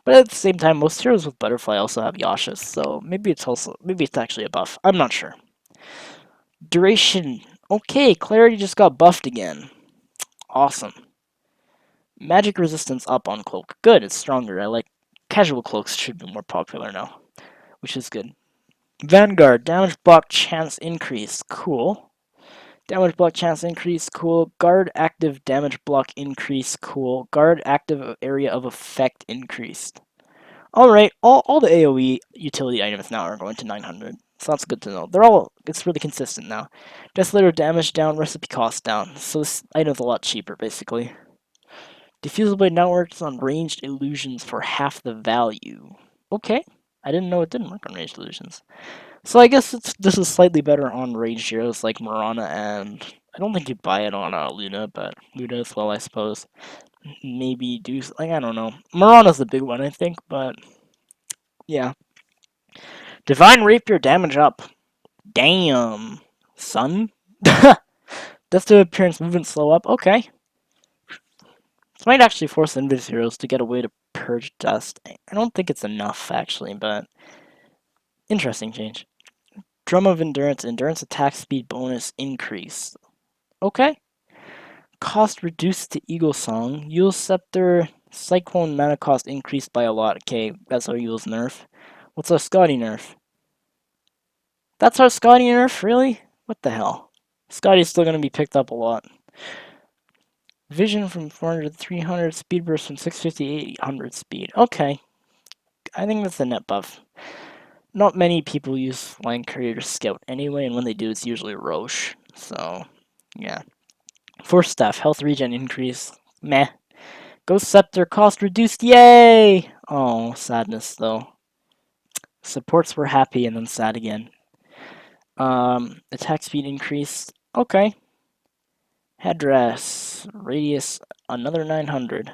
But at the same time, most heroes with Butterfly also have Yashas, so maybe it's actually a buff. I'm not sure. Duration. Okay, Clarity just got buffed again. Awesome. Magic resistance up on Cloak. Good, it's stronger. I like casual cloaks should be more popular now, which is good. Vanguard, damage block chance increase. Cool. Damage block chance increase. Cool. Guard active damage block increase. Cool. Guard active area of effect increased. Alright, all the AoE utility items now are going to 900. So that's good to know. It's really consistent now. Desolator damage down, recipe cost down. So this item's a lot cheaper, basically. Diffusal Blade now works on ranged illusions for half the value. Okay. I didn't know it didn't work on ranged illusions. So I guess this is slightly better on ranged heroes like Marana, and I don't think you'd buy it on Luna, but Luna as well, I suppose. Maybe do, like, I don't know. Marana's the big one, I think, but Yeah. Divine Rapier damage up. Damn. Son? Death to appearance movement slow up. Okay. This might actually force Invis heroes to get a way to purge dust. I don't think it's enough, actually, but interesting change. Drum of Endurance. Endurance attack speed bonus increase. Okay. Cost reduced to Eagle Song. Yule Scepter. Cyclone mana cost increased by a lot. Okay, that's our Yule's nerf. What's our Scotty nerf? That's our Scotty nerf? Really? What the hell? Scotty's still going to be picked up a lot. Vision from 400 to 300. Speed burst from 650 to 800 speed. Okay. I think that's a net buff. Not many people use Flying Courier to scout anyway, and when they do, it's usually Roche. So, yeah. Force Staff. Health regen increase. Meh. Ghost Scepter cost reduced. Yay! Oh, sadness though. Supports were happy and then sad again. Attack speed increased. Okay. Headdress. Radius another 900.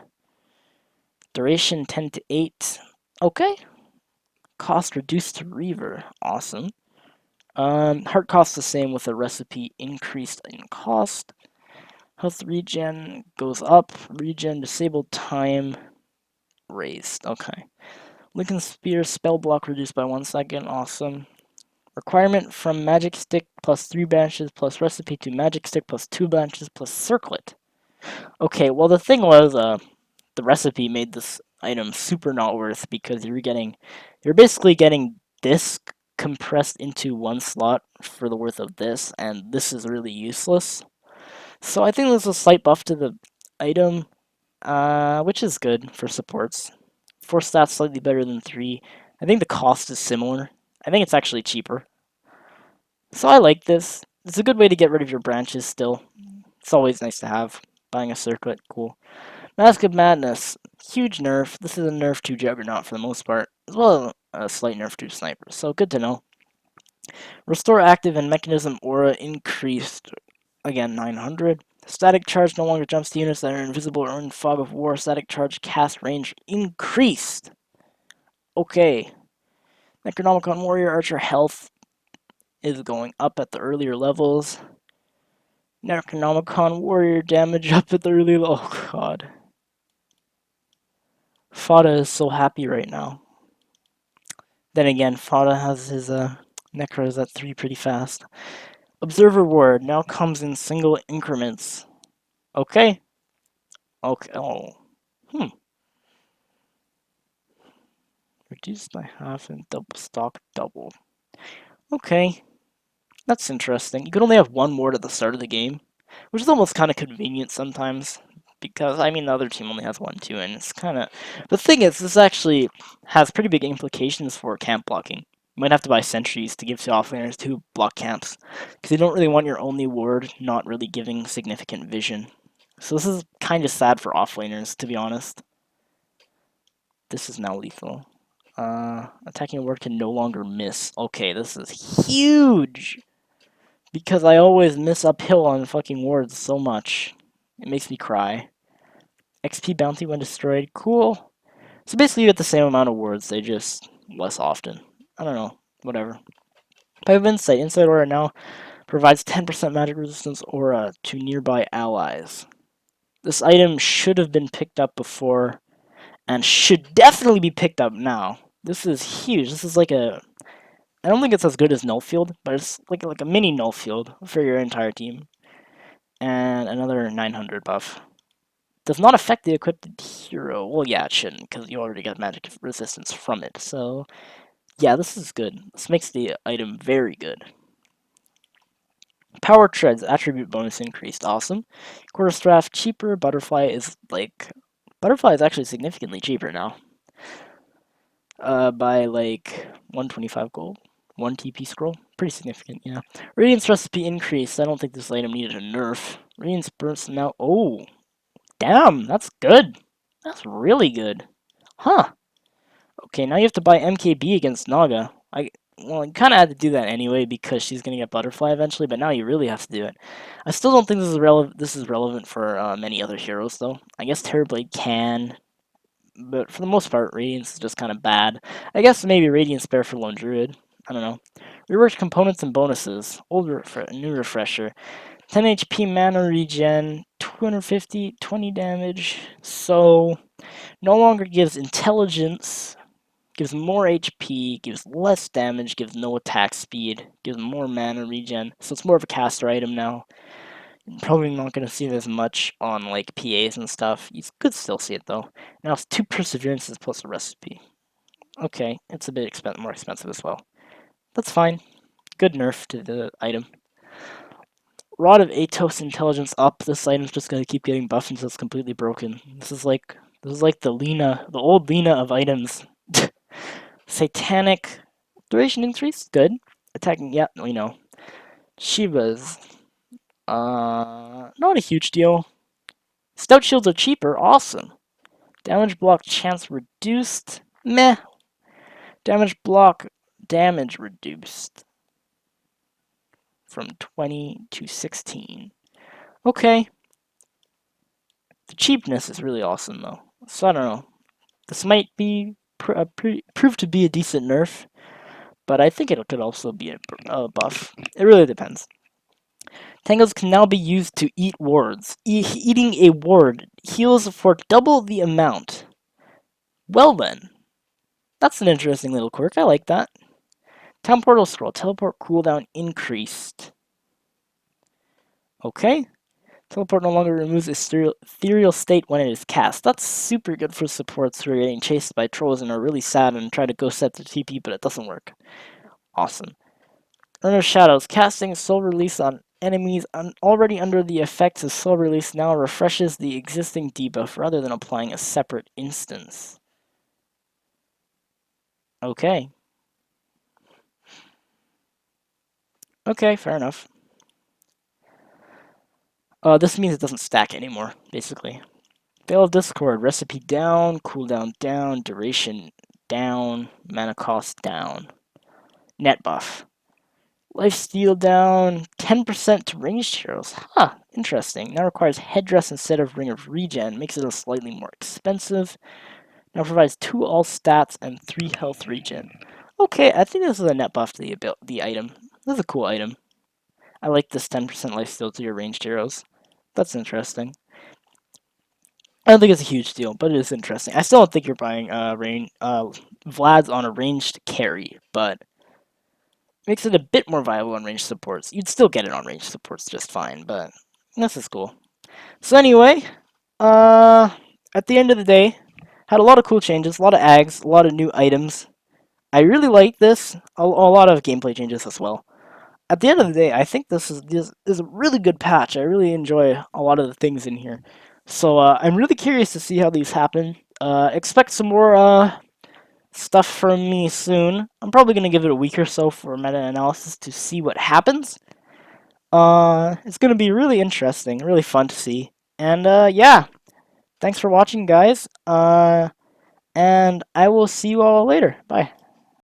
Duration 10 to 8. Okay. Cost reduced to Reaver. Awesome. Heart cost the same with a recipe increased in cost. Health regen goes up. Regen disabled time raised. Okay. Lincoln Spear spell block reduced by 1 second. Awesome. Requirement from Magic Stick plus 3 branches plus recipe to Magic Stick plus 2 branches plus Circlet. Okay, well the thing was, the recipe made this item super not worth because you're basically getting this compressed into one slot for the worth of this, and this is really useless. So I think there's a slight buff to the item, which is good for supports. 4 stats slightly better than 3. I think the cost is similar. I think it's actually cheaper. So I like this. It's a good way to get rid of your branches still. It's always nice to have. Buying a circlet, cool. Mask of Madness, huge nerf. This is a nerf to Juggernaut for the most part, as well as a slight nerf to Sniper, so good to know. Restore active and mechanism aura increased, again 900. Static charge no longer jumps to units that are invisible or in fog of war. Static charge cast range increased. Okay. Necronomicon Warrior Archer health is going up at the earlier levels. Necronomicon Warrior damage up at the early level. Oh god. Fada is so happy right now. Then again, Fada has his Necros at 3 pretty fast. Observer Ward now comes in single increments. Okay. Okay. Oh. Reduced by half and double stock double. Okay. That's interesting. You could only have one ward at the start of the game, which is almost kind of convenient sometimes. Because, I mean, the other team only has one too, and it's kind of... The thing is, this actually has pretty big implications for camp blocking. You might have to buy sentries to give to offlaners to block camps, because you don't really want your only ward not really giving significant vision. So this is kind of sad for offlaners, to be honest. This is now lethal. Attacking a ward can no longer miss. Okay, this is huge! Because I always miss uphill on fucking wards so much. It makes me cry. XP bounty when destroyed. Cool. So basically you get the same amount of wards, they just less often. I don't know. Whatever. Pipe of Insight. Insight Aura now provides 10% magic resistance aura to nearby allies. This item should have been picked up before, and should definitely be picked up now. This is huge. This is like a... I don't think it's as good as Null Field, but it's like a mini Null Field for your entire team. And another 900 buff. Does not affect the equipped hero. Well, yeah, it shouldn't, because you already got magic resistance from it. So, yeah, this is good. This makes the item very good. Power Treads, attribute bonus increased. Awesome. Quarterstaff, cheaper. Butterfly is, like... Butterfly is actually significantly cheaper now. By, like, 125 gold. 1 TP scroll. Pretty significant, yeah. Radiance Recipe increased. I don't think this item needed a nerf. Radiance Burst now... Oh! Damn, that's good. That's really good. Huh. Okay, now you have to buy MKB against Naga. Well, you kind of had to do that anyway because she's going to get Butterfly eventually, but now you really have to do it. I still don't think this is relevant for many other heroes, though. I guess Terrorblade can, but for the most part, Radiance is just kind of bad. I guess maybe Radiance Bear for Lone Druid. I don't know. Reworked components and bonuses. New refresher. 10 HP mana regen, 250, 20 damage. So, no longer gives intelligence, gives more HP, gives less damage, gives no attack speed, gives more mana regen. So it's more of a caster item now. Probably not going to see this much on like PAs and stuff. You could still see it though. Now it's 2 perseverances plus a recipe. Okay, it's a bit more expensive as well. That's fine. Good nerf to the item. Rod of Atos intelligence up. This item's just gonna keep getting buffed until it's completely broken. This is like the Lena, the old Lena of items. Satanic duration increase, good. Attacking, yeah, we know. Shiva's, not a huge deal. Stout shields are cheaper, awesome. Damage block chance reduced, meh. Damage block damage reduced from 20 to 16. Okay. The cheapness is really awesome though. So I don't know. This might be prove to be a decent nerf, but I think it could also be a buff. It really depends. Tangles can now be used to eat wards. Eating a ward heals for double the amount. Well then, that's an interesting little quirk. I like that. Town Portal Scroll. Teleport cooldown increased. Okay. Teleport no longer removes its ethereal state when it is cast. That's super good for supports who are getting chased by trolls and are really sad and try to go set the TP, but it doesn't work. Awesome. Urn of Shadows. Casting Soul Release on enemies already under the effects of Soul Release now refreshes the existing debuff rather than applying a separate instance. Okay. Okay, fair enough. This means it doesn't stack anymore, basically. Veil of Discord, recipe down, cooldown down, duration down, mana cost down. Net buff. Lifesteal down, 10% to ranged heroes. Huh, interesting. Now requires headdress instead of ring of regen, makes it a slightly more expensive. Now provides 2 all stats and 3 health regen. Okay, I think this is a net buff to the item. This is a cool item. I like this 10% lifesteal to your ranged heroes. That's interesting. I don't think it's a huge deal, but it is interesting. I still don't think you're buying Vlad's on a ranged carry, but makes it a bit more viable on ranged supports. You'd still get it on ranged supports just fine, but this is cool. So anyway, at the end of the day, had a lot of cool changes, a lot of ags, a lot of new items. I really like this. A lot of gameplay changes as well. At the end of the day, I think this is a really good patch. I really enjoy a lot of the things in here. So I'm really curious to see how these happen. Expect some more stuff from me soon. I'm probably going to give it a week or so for meta-analysis to see what happens. It's going to be really interesting, really fun to see. And yeah, thanks for watching, guys. And I will see you all later. Bye.